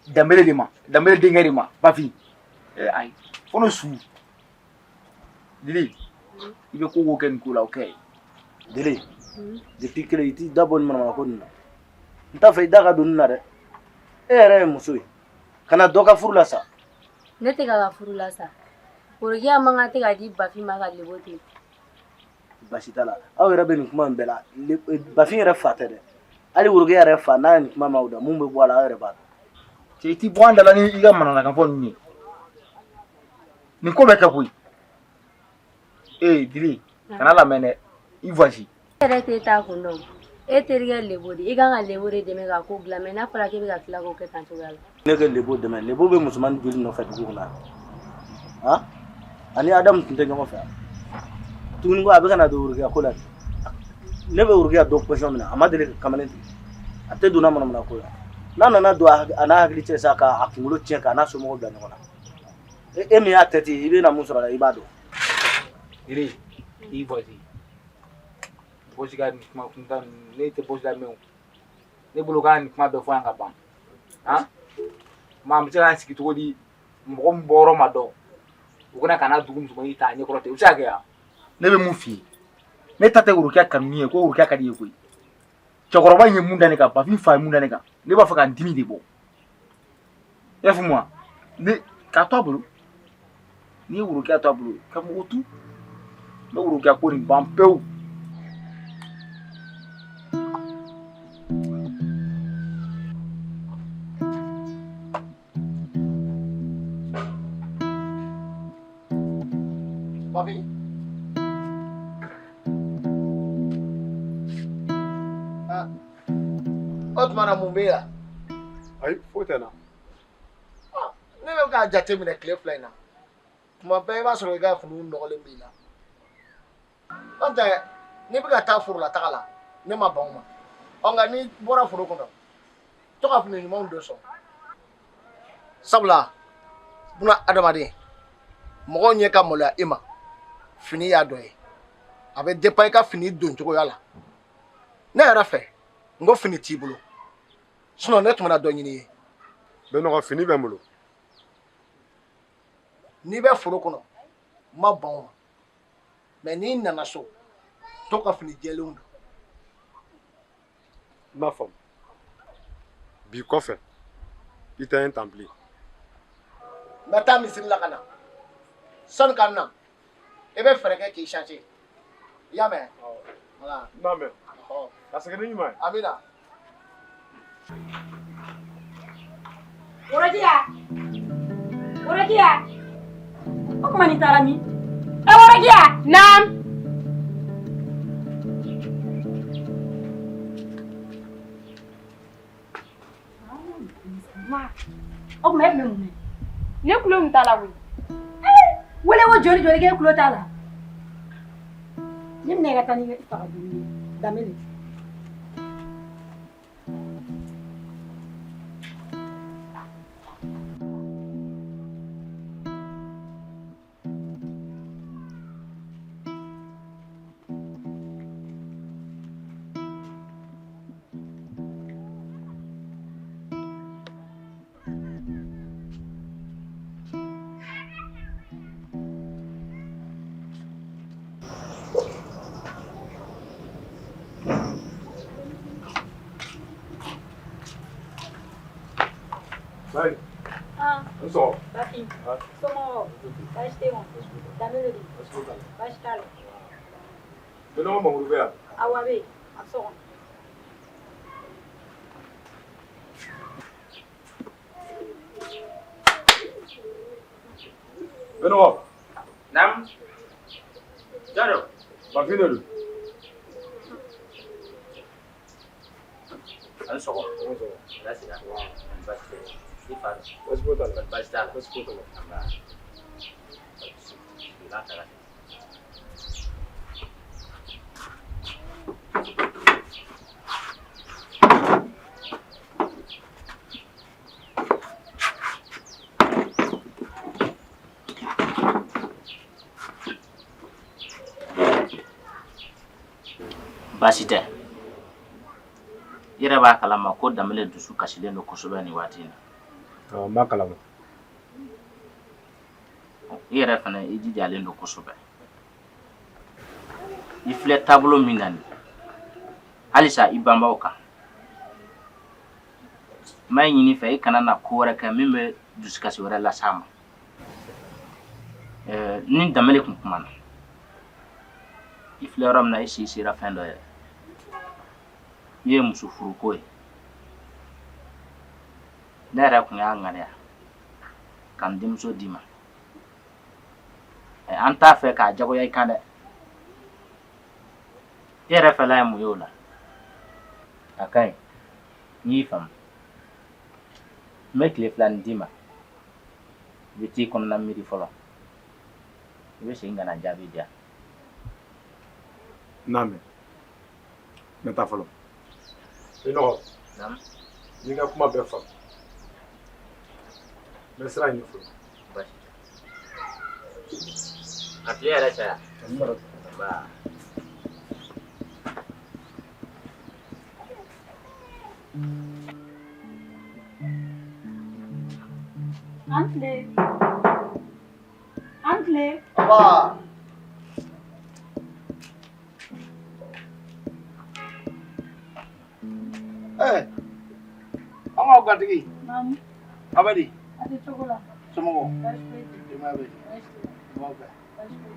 Danbele de ma, Danbele denkɛ de ma, Bafin. Ayi, fo ne su. Dili, i bɛ ko o ko kɛ nin ko la o kɛ ye. Dili, depuis kelen i t'i da bɔ nin manamana ko nin na. N t'a fɛ i da ka don nin na dɛ. E yɛrɛ ye muso ye. Kana dɔ ka furu la sa. Ne tɛ ka furu la sa. Worokiya man kan tɛ ka di Bafin ma ka Lebu ten. Baasi t'a la. Aw yɛrɛ bɛ nin kuma in bɛɛ la. Bafin yɛrɛ fa tɛ dɛ. Hali Worokiya yɛrɛ fa n'a ye nin kuma m'aw da mun bɛ bɔ a la aw yɛrɛ b'a dɔn. Cɛ i ti bɔ an da la ni i ka manamanakan fɔ ninnu ye. Nin ko bɛ kɛ koyi. Dili, kana lamɛn dɛ. I voici. E yɛrɛ tɛ taa kun dɔn. E terikɛ Lebu de, i kan ka Lebu de dɛmɛ ka ko dilan mais n'a fɔra k'e bɛ ka tila k'o kɛ tan cogoya la. Ne ka Lebu dɛmɛ. Lebu bɛ musomanin joli nɔfɛ dugu kɔnɔ. Han? Ani Adamu tun tɛ ɲɔgɔn fɛ. Tuguni ko a bɛ ka na don Worokiya ko la. Ne bɛ Worokiya dɔn position min na a ma deli ka kamalen tigɛ. A tɛ don n'a manamana ko la. N'a nana don a n'a hakili cɛ sa k'a kunkolo tiɲɛ k'a n'a somɔgɔw bila ɲɔgɔn na. E min y'a tɛti i bɛ na mun sɔrɔ a la i b'a dɔn. Dili, i voici. Bosi ka nin kuma kuntan ne tɛ bosi lamɛn o. Ne bolo k'a nin kuma bɛɛ fɔ yan ka ban. Han? Maa an bɛ se k'an sigi cogo di mɔgɔ min bɔyɔrɔ ma dɔn. U kana ka n'a dugu musomanin ta a ɲɛkɔrɔ ten. O bɛ se ka kɛ wa? Ne bɛ mun f'i ye. Ne ta tɛ Worokiya kanu ye ko Worokiya ka di ye koyi. Cɛkɔrɔba in ye mun da ne kan, Bafin fa ye mun da ne kan. Ne b'a fɛ ka n dimi de bɔ. I y'a faamu wa? K'a to a bolo. N'i ye Worokiya to a bolo ka mɔgɔ tu. N bɛ Worokiya ko nin ban pewu. Bafin. O tuma na mun bɛ yan? ayi foyi tɛ n na. Ne bɛ k'a jate minɛ tile fila in na tuma bɛɛ i b'a sɔrɔ i ka finiw nɔgɔlen b'i la n'o tɛ n'i bɛ ka taa foro la taga la ne ma ban o ma nka n'i bɔra foro kɔnɔ to ka fini ɲumanw don sɔn sabula buna adamaden mɔgɔw ɲɛ ka maloya i ma fini y'a dɔ ye a bɛ dépend i ka fini don cogoya la ne yɛrɛ fɛ n ko fini t'i bolo sinon ne tun bɛna dɔ ɲini i ye. Bɛnɔgɔ fini bɛ n bolo. N'i bɛ foro kɔnɔ n ma ban o ma mais n'i nana so to ka fini jɛlenw don. N b'a faamu bi kɔfɛ i tɛ n tan bilen. N bɛ taa misiri la ka na sani ka na i bɛ fɛɛrɛ kɛ k'i changer i y'a mɛn. Voilà. N b'a mɛn. Ka segin ni ɲuman ye. Amina. Warajiya o kuma ni taara min Warajiya. Naam. O kuma e bɛ mun Ne kulo min t'a la koyi. wele o joli joli k'e kulo t'a la ne bɛna i ka taa ni faga duuru ye Danbele. Baik. N sɔgɔ. Basi somɔgɔw baasi tɛ yen Danbele de baasi t'a la. Bɛnɔgɔ Mamuru bɛ yan. Awɔ a bɛ yen a bɛ so kɔnɔ. Bɛnɔgɔ. Naam. Jaro. Bafin de don. An sɔgɔ. Lasira. Basi tɛ. I fa don. Basi foyi t'a la. Basi t'a la. Basi foyi t'a la. Anba. Bila taga. Baasi tɛ. I yɛrɛ b'a kalama ko Danbele dusu kasilen don kosɛbɛ nin waati in na. N b'a kalama. I yɛrɛ fana i jijalen don kosɛbɛ. I filɛ taabolo min na nin halisa i banbaw kan. N b'a ɲini fɛ i kana na ko wɛrɛ kɛ min bɛ dusukasi wɛrɛ las'a ma. Ni Danbele kun kumana i filɛ yɔrɔ min na i si sera fɛn dɔ ye. I ye muso furuko ye. Ne yɛrɛ kun y'a ŋaniya ka n denmuso d'i ma. An t'a fɛ k'a jagoya i kan dɛ. I yɛrɛ fɛla ye mun ye o la? A ka ɲi. N y'i faamu. N bɛ tile fila nin d'i ma. I bɛ t'i kɔnɔna miiri fɔlɔ. I bɛ segin ka na jaabi di yan. N y'a mɛn. N bɛ taa fɔlɔ. Bɛnɔgɔ. Naam. N'i ka kuma bɛɛ faamu. N bɛ sira ɲini fɔlɔ. Basi. A tile yɛrɛ caya. Ba. Antle. Aba. An ka gatigi. Naam. Abadi. A tɛ cogo la. Somɔgɔw. Baasi foyi tɛ. Denbaya bɛ di? Baasi tɛ. Denbaya bɛ? Baasi foyi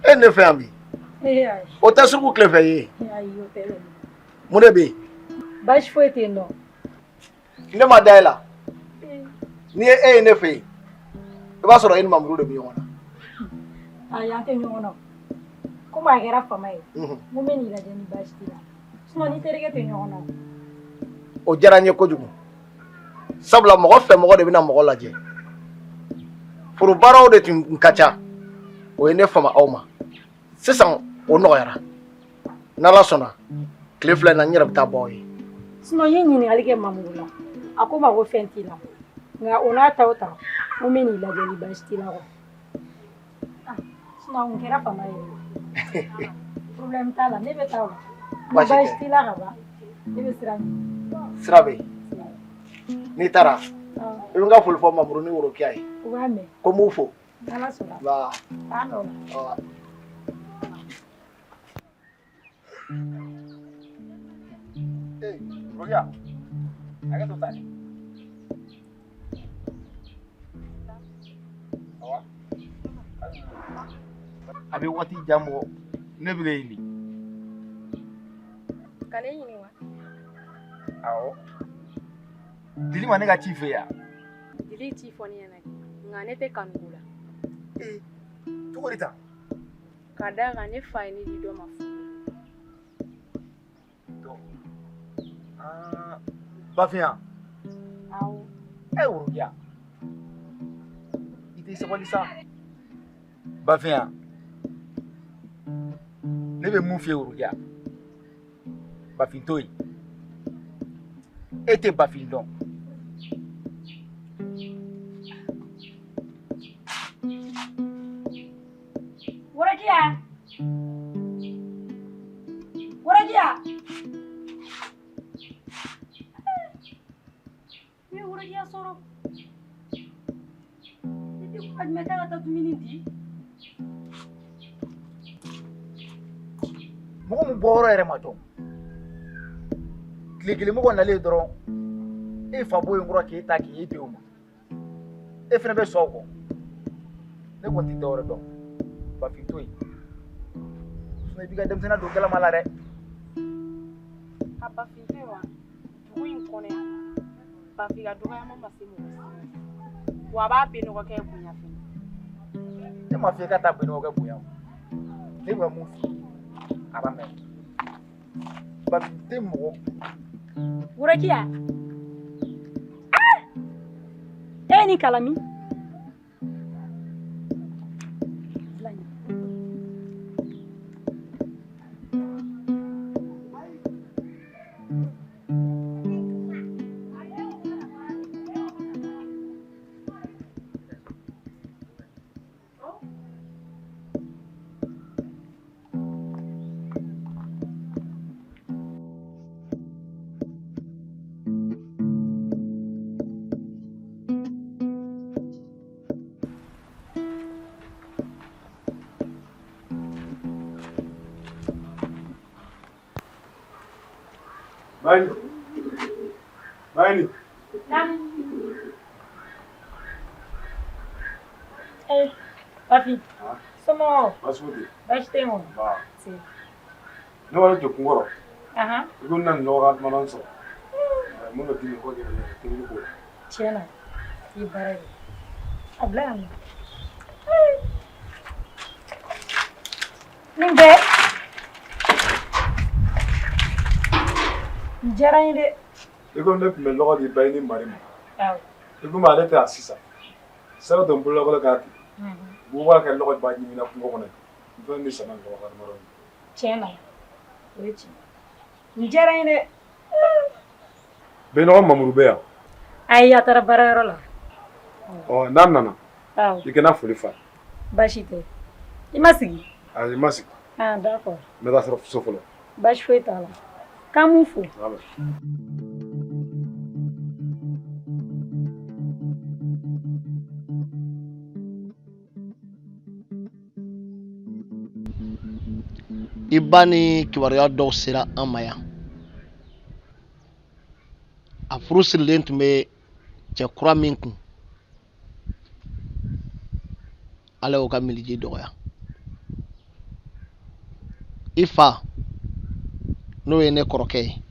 tɛ. E ne fɛ yan bi. Ayi. O tɛ sugu tile fɛ ye. Ayi o tɛ dɛ. Mun de bɛ yen? Baasi foyi tɛ yen nɔ. Ne ma da e la. Ni e ye ne fɛ yen i b'a sɔrɔ e ni Mamuru de bɛ ɲɔgɔn na. Ayi an tɛ ɲɔgɔn na. Komi a kɛra fama ye. N ko n bɛ n'i lajɛ ni baasi t'i la. Sinon ni terikɛ tɛ ɲɔgɔn na. O diyara n ye kojugu sabula mɔgɔ fɛ mɔgɔ de bɛna mɔgɔ lajɛ furu baaraw de tun ka ca o ye ne fama aw ma sisan o nɔgɔyara n'ala sɔnna tile fila in na n yɛrɛ bɛ taa bɔ aw ye sinon n ye ɲininkali kɛ Mamudu la a ko ma ko fɛn t'i la nka o n'a ta o ta n bɛ n'i lajɛ ni baasi t'i la quoi sinon n kɛra fama ye problème t'a la ne bɛ taa o ni baasi t'i la ka ban ne bɛ sira ɲini sira bɛ yen n'i taara i bɛ n ka foli fɔ Mamudu ni Worokiya ye u b'a mɛn ko n b'u fo n'ala sɔnna ba k'a nɔ la. Worokiya hakɛ to tan a bɛ waati jan bɔ ne bɛ ɲini ka ne ɲini wa awɔ dili ma ne ka ci fɛ yan dili ci fɔ ne ɲɛna nka ne tɛ kanu la cogo di tan ka da kan ne fa ye ne di dɔ ma furu Bafiya awɔ Worokiya i tɛ sabali sa Bafiya ne bɛ mun f'i ye Worokiya Bafin to yen e tɛ Bafin dɔn Worokiya Worokiya ne ye Worokiya sɔrɔ ne tɛ kuma jumɛn k'a ka taa dumuni di mɔgɔ min bɔyɔrɔ yɛrɛ ma dɔn tile kelen mɔgɔ nalen dɔrɔn e fa bɔ yen kɔrɔ k'e ta k'e denw ma e fana bɛ sɔn o kɔ ne kɔni tɛ dɔwɛrɛ dɔn Bafin to yen i b'i ka denmisɛnninya don galama la dɛ a Bafin tɛ wa dugu in kɔnɔ yan Bafin ka dɔgɔyama ma se mɔgɔ si wa a b'a benɔgɔkɛ bonya fɛnɛ ne ma f'i ye ka taa benɔgɔkɛ bonya ne bɛ mun f'i ye a b'a mɛn Bafin tɛ mɔgɔ Worokiya e ye nin kalan min Bani. Eh, Bafin. Somɔgɔw. Baasi tɛ. Baasi tɛ yen wa? Ba. Ne wale jɔ kunkɔrɔ. Ahan. I ko na nin nɔgɔ ka dumanan sɔrɔ. Mun bɛ dimi ko gɛlɛn tobili ko. Tiɲɛ na i ye baara kɛ. A bila yan nɔ. Nin bɛɛ nin diyara n ye dɛ. I ko ne tun bɛ lɔgɔ di Bayi ni Mari ma. Awɔ. I komi ale tɛ yan sisan. Sara tun bololakɔlɔ k'a ten. Bugu b'a kɛ lɔgɔ b'a ɲimina kungo kɔnɔ. N fɛn ni sama lɔgɔ ka dumanan. Tiɲɛ na o ye tiɲɛ. Nin diyara n ye dɛ. Bɛnɔgɔ Mamuru bɛ yan. Ayi a taara baarayɔrɔ la. Ɔ n'a nana. Awɔ. I kana foli fa. Baasi tɛ. I ma sigi? Ayi ma sigi. Ah d'accord. N bɛ taa sɔrɔ so fɔlɔ. Baasi foyi t'a la. K'an m'u fo. I ba ni kibaruya dɔw sera an ma yan a furu sirilen tun bɛ cɛ kura min kun ala y'o ka miliji dɔgɔya i fa n'o ye ne kɔrɔkɛ ye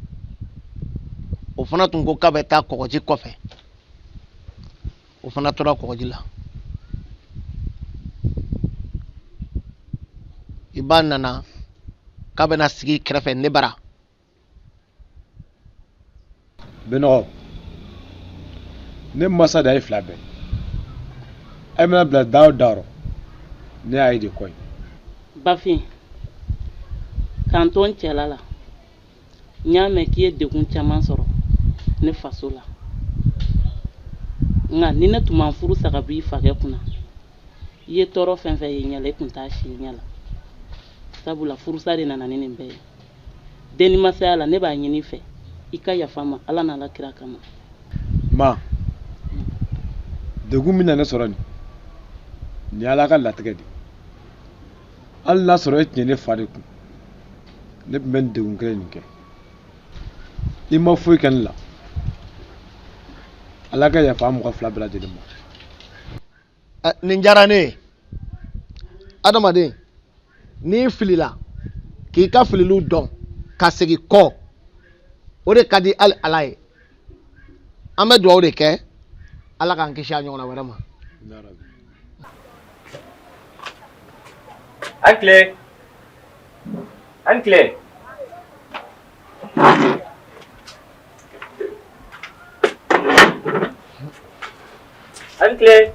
o fana tun ko k'a bɛ taa kɔgɔji kɔfɛ o fana tora kɔgɔji la i ba nana k'a bɛna sigi kɛrɛfɛ ne bara Bɛnɔgɔ ne masa da ye fila bɛɛ e bɛna bila da o da rɔ ne y'a ye de kɔ ye. Bafin k'an to n cɛla la n y'a mɛn k'i ye degun caman sɔrɔ ne faso la nka ni ne tun ma furu sa ka bɔ i fakɛ kunna i ye tɔɔrɔ fɛn fɛn ye ɲɛ la i tun t'a si ɲɛ la sabula furusa de nana ni nin bɛɛ ye denimasaya la ne b'a ɲini i fɛ i ka yafa n ma ala n'ala kira kama. ma degun min na ne sɔrɔ nin ye ala ka latigɛ de hali n'a sɔrɔ e tun ye ne fa de kun ne tun bɛ nin degun kelen nin kɛ i ma foyi kɛ ne la ala ka yafa an mɔgɔ fila bɛɛ lajɛlen ma. nin diyara ne ye adamaden n'i filila k'i ka fililiw dɔn ka segin kɔ o de ka di hali ala ye an bɛ dugawu de kɛ ala k'an kisi a ɲɔgɔnna wɛrɛ ma. Uncle. Uncle. Uncle.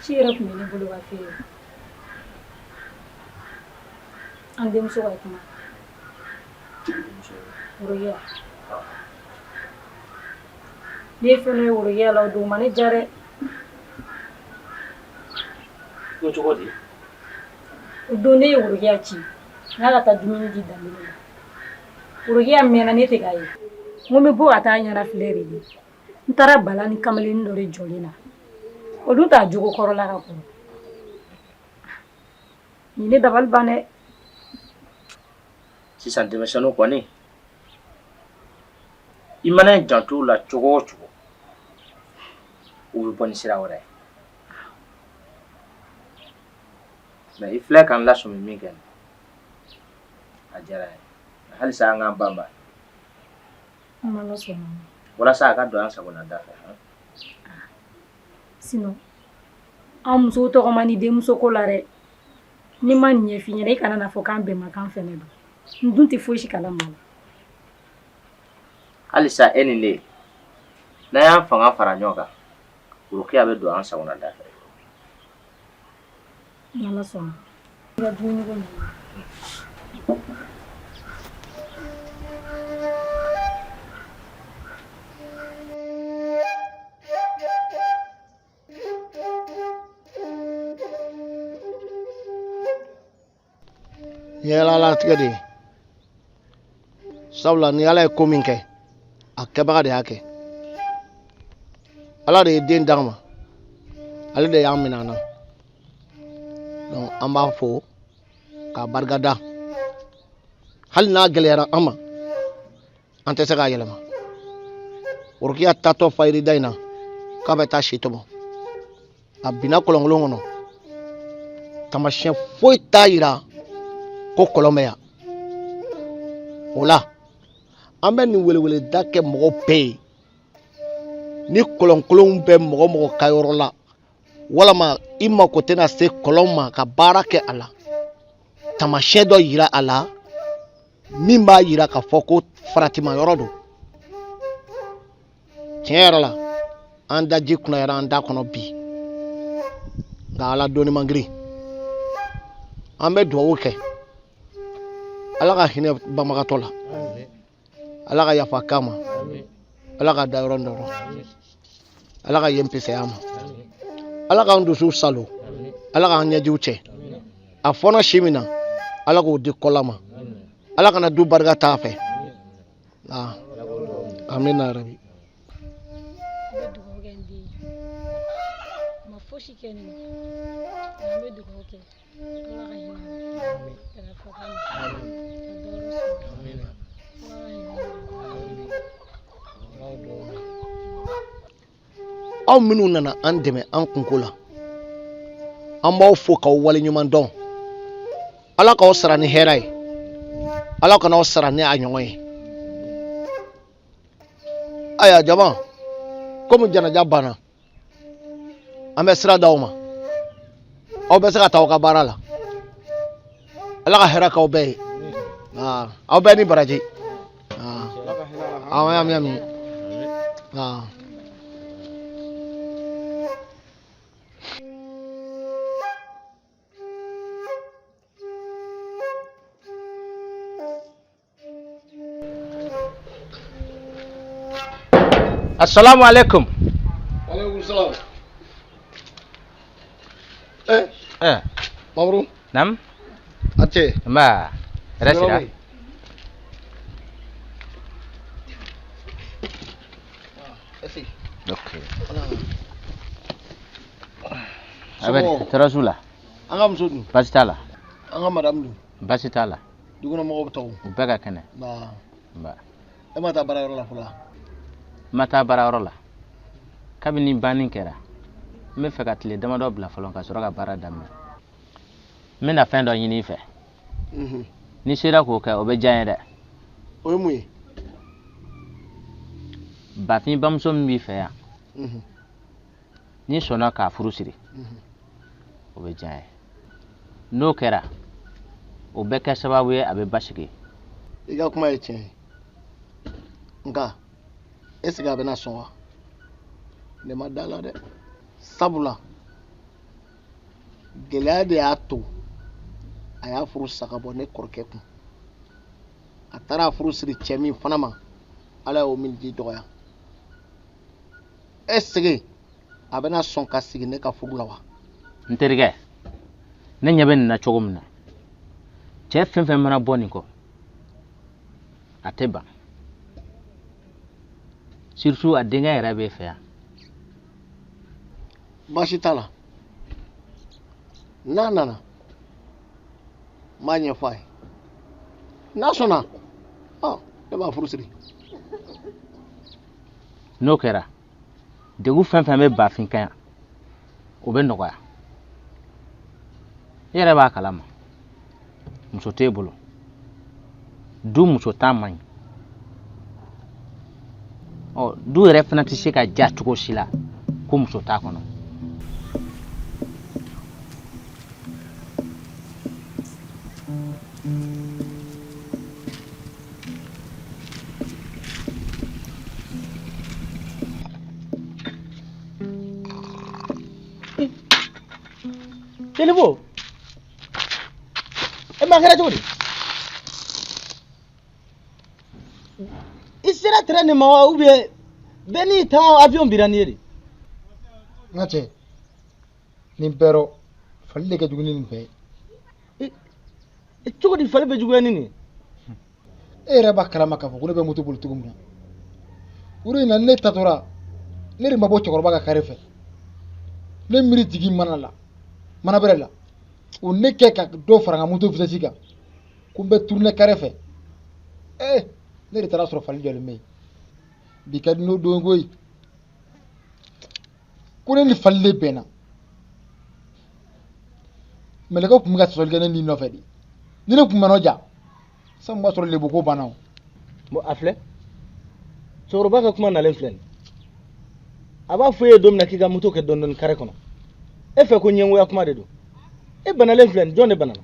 ci yɛrɛ tun bɛ ne bolo ka feere an denmuso ka kuma woroya ne fɛnɛ ye woroya la o don ma ne ja dɛ. Ko cogo di? O don ne ye woroya ci n'a ka taa dumuni di Danbele ma woroya mɛnna ne tɛ k'a ye n ko n bɛ bɔ ka taa ɲɛna filɛ de ye n taara bala ni kamalenin dɔ de jɔlen na o dun t'a jogo kɔrɔla ka kɔrɔ nin ne dabali ban dɛ. Sisan denmisɛnninw kɔni i mana janto la cogo o cogo u bɛ bɔ ni sira wɛrɛ ye mais i filɛ k'an lasɔmi min kɛ a diyara ye halisa an k'an banban walasa a ka don an sagona da fɛ. Sinon an musow tɔgɔ man di denmuso ko la dɛ ni ma nin ɲɛf'i ɲɛna i kana na fɔ k'an bɛnbakan fɛnɛ don n dun tɛ fosi kalama la. Halisa e ni ne n'an y'an fanga fara ɲɔgɔn kan Worokiya bɛ don an sagona da fɛ. N'Ala sɔnna i ka dumuni ko ɲuman. Yɛlɛ ala tigɛ de ye sabula ni ala ye ko min kɛ a kɛbaga de y'a kɛ ala de ye den d'an ma ale de y'an minɛ an na donc an b'a fɔ k'a barikada hali n'a gɛlɛyara an ma an tɛ se k'a yɛlɛma Worokiya tatɔ fayirida in na k'a bɛ taa si tɔmɔ a binna kɔlɔnkolon kɔnɔ tamasiyɛn foyi t'a yira ko kɔlɔn bɛ yan o la an bɛ nin weleweleda kɛ mɔgɔ bɛɛ ye ni kɔlɔnkolon bɛ mɔgɔ mɔgɔ ka yɔrɔ la walama i mako tɛna se kɔlɔn ma ka baara kɛ a la tamasiyɛn dɔ yira a la min b'a yira k'a fɔ ko faratima yɔrɔ don tiɲɛ yɛrɛ la an daji kunnayara an da kɔnɔ bi nka ala dɔɔni man girin an bɛ dugawu kɛ ala ka hinɛ banbagatɔ la ala ka yafa k'a ma ala ka da yɔrɔ dɔrɔn ala ka yen pisɛya ma ala k'an dusu salo ala k'an ɲɛjiw cɛ a fɔnɔ si min na ala k'o di kɔla ma ala kana du barika t'a fɛ amina rabi fosi kɛ nin an bɛ dugawu kɛ ala ka hinɛ kɛra fɔ kan ka dɔɔrɔ aw minnu nana an dɛmɛ an kunko la an b'aw fo k'aw waleɲuman dɔn ala k'aw sara ni hɛrɛ ye ala kan'aw sara ni a ɲɔgɔn ye aya jama komi janaja banna an bɛ sira d'aw ma aw bɛ se ka taa aw ka baara la ala ka hɛrɛ k'aw bɛɛ ye aw bɛɛ ni baraji amin Assalamu alaikum. Alaikum salam. Mabru. Nam? Aceh. Ma. Rasida. Okay. Abadi, teruslah. Angam sudu. Basitala. Angam madam du. Basitala. Duguna mo taw. Bega kene. Ba. Emata bara la fula. Mata bara yɔrɔ la kabini banni kɛra n bɛ fɛ ka tile damadɔ bila fɔlɔ ka sɔrɔ ka baara daminɛ n bɛna fɛn dɔ ɲini i fɛ ni sera k'o kɛ o bɛ diya n ye dɛ o ye mun ye bafin bamuso min b'i fɛ yan n'i sɔnna k'a furu siri o bɛ diya n ye n'o kɛra o bɛ kɛ sababu ye a bɛ basigi i ka kuma ye tiɲɛ ye nka est-ce que a bɛna sɔn wa ne ma da la dɛ sabula gɛlɛya de y'a to a y'a furu saga bɔ ne kɔrɔkɛ kun a taara a furu siri cɛ min fana ma ala y'o min di dɔgɔya est-ce que a bɛna sɔn ka sigi ne ka furu la wa n terikɛ ne ɲɛ bɛ nin na cogo min na cɛ fɛn fɛn mana bɔ nin kɔ a tɛ ban surtout a denkɛ yɛrɛ b'e fɛ yan baasi t'a la n'a nana n b'a ɲɛfɔ a ye n'a sɔnna ne b'a furu siri n'o kɛra degun fɛn fɛn bɛ bafin kan yan o bɛ nɔgɔya e yɛrɛ b'a kalama muso t'e bolo du muso ta man ɲi du yɛrɛ fana tɛ se ka ja cogo si la ko muso t'a kɔnɔ Jelibo e ma kɛra cogo di i sera train ma wa ou bien bɛɛ n'i tan avion bira n'i ye de n ka cɛ nin bɛɛ rɔ fali de ka jugu ni nin bɛɛ ye cogo di fali bɛ juguya ni nin ye e yɛrɛ b'a kalama k'a fɔ ko ne bɛ moto boli cogo min na woro in na ne tatora ne de ma bɔ cɛkɔrɔba ka kare fɛ ne miiri jigin mana bɛrɛ la o ne kɛ ka dɔ fara n ka moto vitesse kan ko n bɛ tourner kare fɛ ne de taara sɔrɔ fali jɔlen bɛ yen bi ka di n'o don koyi ko ne ni fali de bɛnna mɛlɛkɛw tun bɛ ka sɔsɔli kɛ ne ni nɔfɛ de ni ne tun bɛ n'o ja sabu b'a sɔrɔ lebu ko banna o bon a filɛ cɛkɔrɔba ka kuma nalen filɛ nin a b'a fɔ e ye don min na k'i ka moto kɛ dɔɔnin dɔɔnin kare kɔnɔ e fɛ ko ɲɛngoya kuma de don e banalen filɛ nin jɔn de banana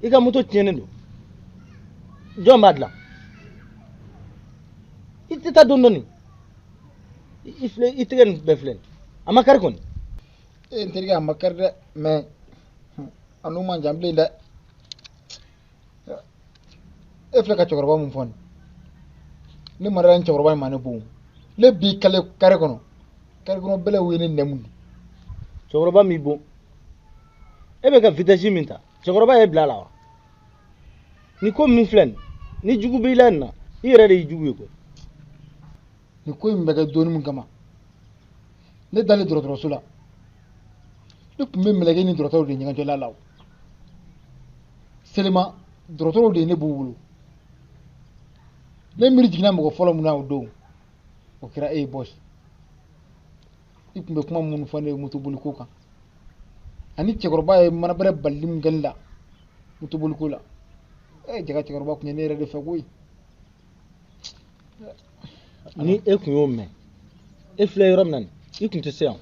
i ka moto tiɲɛnen don jɔn b'a dilan i tɛ taa dɔɔnin dɔɔnin i filɛ i tɛgɛ nin bɛɛ filɛ nin a ma kari kɔni n terikɛ a ma kari dɛ mais a n'o man jan bilen dɛ e filɛ ka cɛkɔrɔba mun fɔ nin ne mara ni cɛkɔrɔba in ma ne bon ne b'i kale kare kɔnɔ bɛlɛ o ye ne nɛmu de cɛkɔrɔba m'i bon e bɛ ka vitesse min ta cɛkɔrɔba y'e bila a la wa ni ko min filɛ nin ni jugu b'i la nin na i yɛrɛ de y'i jugu ye koyi nin ko in bɛ kɛ donni min kama ne dalen dɔgɔtɔrɔso la ne tun bɛ mɛlɛkɛ ni dɔgɔtɔrɔw de ɲɛgɛncɛla la o selima dɔgɔtɔrɔw de ye ne b'u bolo ne miiri jiginna mɔgɔ fɔlɔ mun na o don o kɛra e ye bɔsi i tun bɛ kuma minnu fɔ ne ye motoboliko kan ani cɛkɔrɔba ye mana bɛrɛ balili min kɛ ne la motoboliko la jaga cɛkɔrɔba tun ye ne yɛrɛ de fɛ koyi ni e tun y'o mɛn e filɛ yɔrɔ min na nin i tun tɛ se yan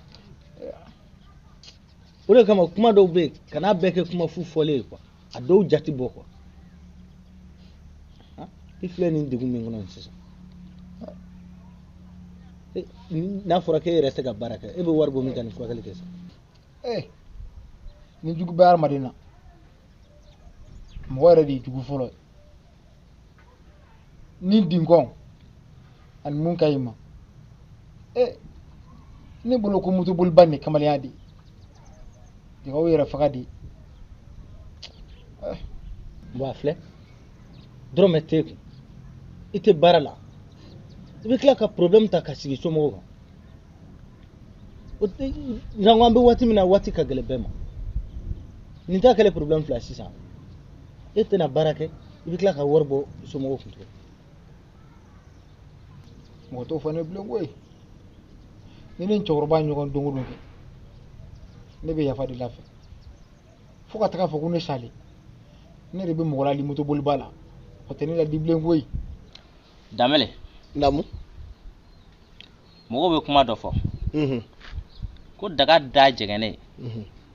o de kama kuma dɔw bɛ yen kan'a bɛɛ kɛ kuma fu fɔlen ye a dɔw jati bɔ i filɛ nin degun min kɔnɔ sisan n'a fɔra k'e yɛrɛ tɛ ka baara kɛ e bɛ wari bɔ min ka nin furakɛli kɛ sa ni jugu bɛ hadamaden na mɔgɔ yɛrɛ de ye jugu fɔlɔ ye ni dinkɔn ani mun ka ɲi ma ne bolo ko motoboliba nin kamalenya de jagaw yɛrɛ faga de bon a filɛ dɔrɔmɛ t'e kun i tɛ baara la i bɛ tila ka problème ta ka sigi somɔgɔw kan n'an bɛ waati min na waati ka gɛlɛn bɛɛ ma nin t'a kɛlɛ problème fila sisan e tɛna baara kɛ i bɛ tila ka wari bɔ somɔgɔw kun tugun mɔgɔ t'o fɔ ne bilen koyi ni ne cɛkɔrɔba ɲɔgɔn don o don kɛ ne bɛ yafa de la fɛ fo ka taga fɔ ko ne salen ne de bɛ mɔgɔ lali motoboliba la o tɛ ne la di bilen koyi Damele Namu mɔgɔw bɛ kuma dɔ fɔ ko daga da jɛgɛnnen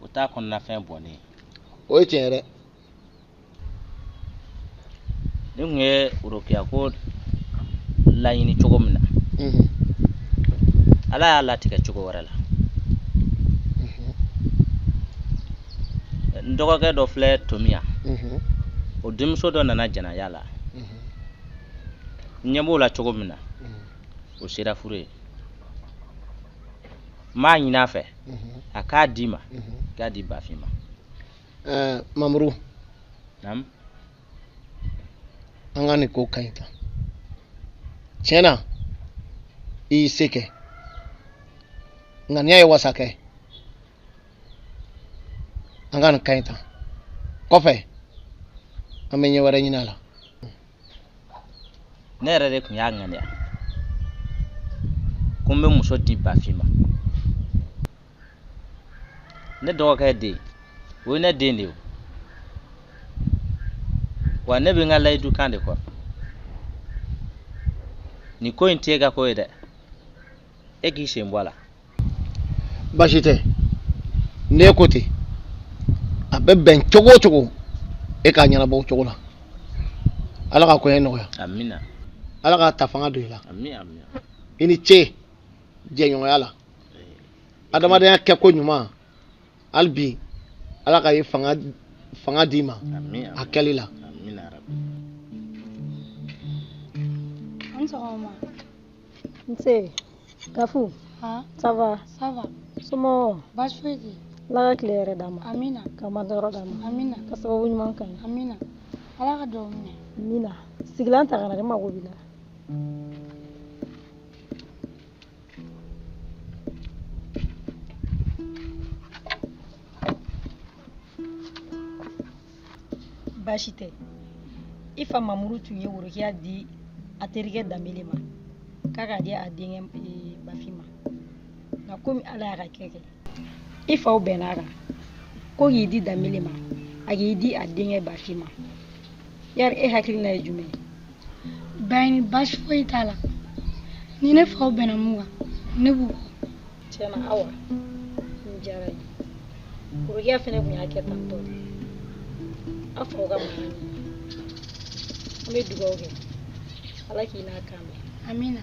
o t'a kɔnɔna fɛn bɔnnen o ye tiɲɛ dɛ ne tun ye Rokiya ko laɲini cogo min na Ala y'a latigɛ cogo wɛrɛ la n dɔgɔkɛ dɔ filɛ Tomiya o denmuso dɔ nana janaya la n ɲɛ b'o la cogo min na o sera furu ye n b'a ɲin'a fɛ a k'a d'i ma k'a di Bafin ma Mamuru Naamu an ka nin ko ka ɲi tan tiɲɛ na i y'i se kɛ nka n'i y'a ye wasakɛ an ka nin ka ɲi tan kɔfɛ an bɛ ɲɛ wɛrɛ ɲini a la ne yɛrɛ de tun y'a ŋaniya ko n bɛ muso di Bafin ma ne dɔgɔkɛ den o ye ne den de ye wa ne bɛ n ka layidu kan de kɔrɔ nin ko in t'e ka ko ye dɛ e k'i sen bɔ a la baasi tɛ n'e ko ten a bɛ bɛn cogo o cogo e k'a ɲɛnabɔ o cogo la Ala ka koɲɛ nɔgɔya amina Ala ka ta fanga don i la amina i ni ce jɛɲɔgɔnya la adamadenya kɛko ɲuman hali bi Ala ka ye fanga d'i ma a kɛli la Nse, Gafu, ça va? Ça va. Somo, Baasi foyi tɛ. Ala ka tile yɛrɛ d'a ma. Amina. Ka madɔrɔ d'a ma. Amina. Ka sababu ɲuman kan. Amina. Ala ka dugawu minɛ. Amina. Sigilan ta kana ne mago b'i la. Baasi tɛ. I fa Mamuru tun ye worokiya di a terikɛ Danbele ma k'a k'a di a denkɛ Bafin ma nka komi Ala y'a ka kɛ kɛ i faw bɛnn'a kan ko k'i di Danbele ma a k'i di a denkɛ Bafin ma yari e hakilina ye jumɛn ye? Bayini baasi foyi t'a la ni ne faw bɛnna mun kan ne b'u kɔ. Tiɲɛna Awa n diyara ye worokiya fana tun y'a kɛ tan tɔ de a faw ka mara an bɛ dugawu kɛ Ala k'i n'a kan mɛn. Amina.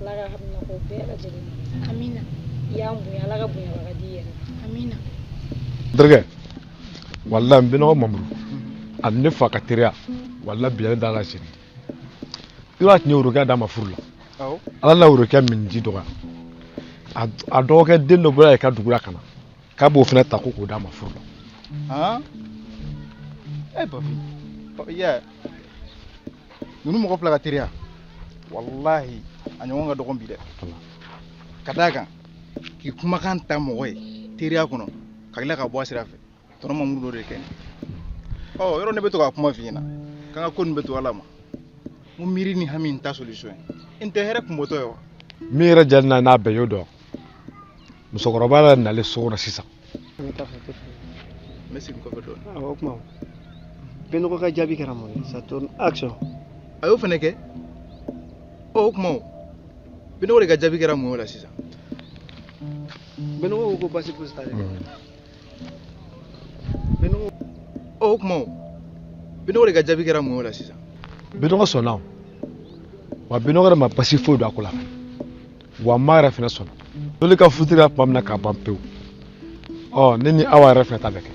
Ala ka hamina ko bɛɛ lajɛlen na. Amina. I y'an bonya Ala ka bonyabaga di i yɛrɛ ma. Amina. Terikɛ walahi n bɛ nɔgɔ Mamuru ani ne fa ka teriya walahi bi ale dala sini i b'a tiɲɛ worokiya d'a ma furu la Ala na worokiya min ji dɔgɔya a dɔgɔkɛ den dɔ bɔra i ka dugu la ka na k'a b'o fana ta ko k'o d'a ma furu la Bafin ninnu mɔgɔ fila ka teriya wallahi a ɲɔgɔn ka dɔgɔn bi dɛ ka d'a kan k'i kumakan ta mɔgɔ ye teriya kɔnɔ ka tila ka bɔ a sira fɛ tɔnɔ Mamudu de kɛ yɔrɔ ne bɛ to ka kuma f'i ɲɛna k'an ka ko nin bɛ to Ala ma n ko miiri ni hami n ta solution ye n tɛ hɛrɛ kunbɔtɔ ye wa min yɛrɛ jali n'a bɛɛ y'o dɔn musokɔrɔba yɛrɛ nalen so kɔnɔ sisan n bɛ segin kɔfɛ dɔɔni o kuma Benɔgɔ ka jaabi kɛra mun ye ça tourne action a y'o fɛnɛ kɛ o kuma o Benɔgɔ de ka jaabi kɛra mun ye o la sisan Benɔgɔ ko basi fosi t'ale Benɔgɔ o kuma o Benɔgɔ de ka jaabi kɛra mun ye o la sisan Benɔgɔ sɔnna wa Benɔgɔ yɛrɛ ma basi foyi don a ko la wa maa yɛrɛ fɛnɛ sɔnna dole ka futira tuma min na k'a ban pewu ne ni Awa yɛrɛ fɛnɛ ta bɛ kɛ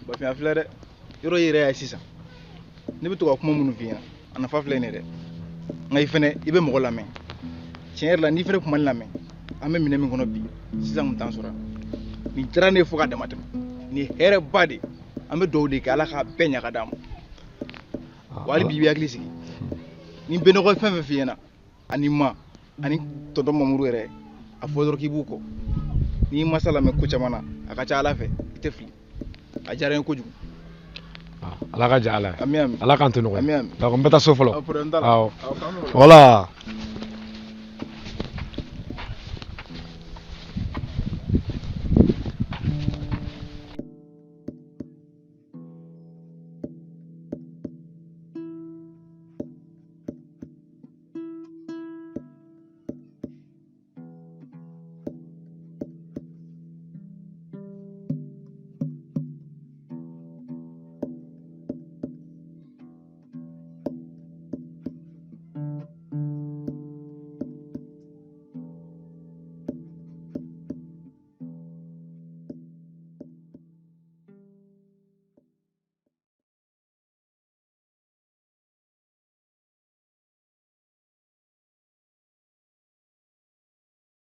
Bafin a filɛ dɛ yɔrɔ yɛrɛ y'a sisan ne bɛ to ka kuma minnu f'i ɲɛna a nafa filɛ nin ye dɛ nka i fɛnɛ i bɛ mɔgɔ lamɛn tiɲɛ yɛrɛ la n'i fɛnɛ kuma lamɛn an bɛ minɛ min kɔnɔ bi sisan kun t'an sɔrɔ nin diyara ne ye fo ka dama tɛmɛ nin ye hɛrɛba de an bɛ dugawu de kɛ Ala k'a bɛɛ ɲa ka d'an ma wa hali bi i bɛ hakili sigi ni Benɔgɔ fɛn fɛn f'i ɲɛna ani ma ani tonton Mamudu yɛrɛ a fɔ dɔrɔn k'i b'u kɔ n'i masa lamɛn ko caman na a ka ca Ala fɛ i tɛ fili a diyara n ye kojugu Ala ka diya Ala ye ami Ala k'an to ɲɔgɔn ye ami donc n bɛ taa so fɔlɔ problème t'a la voilà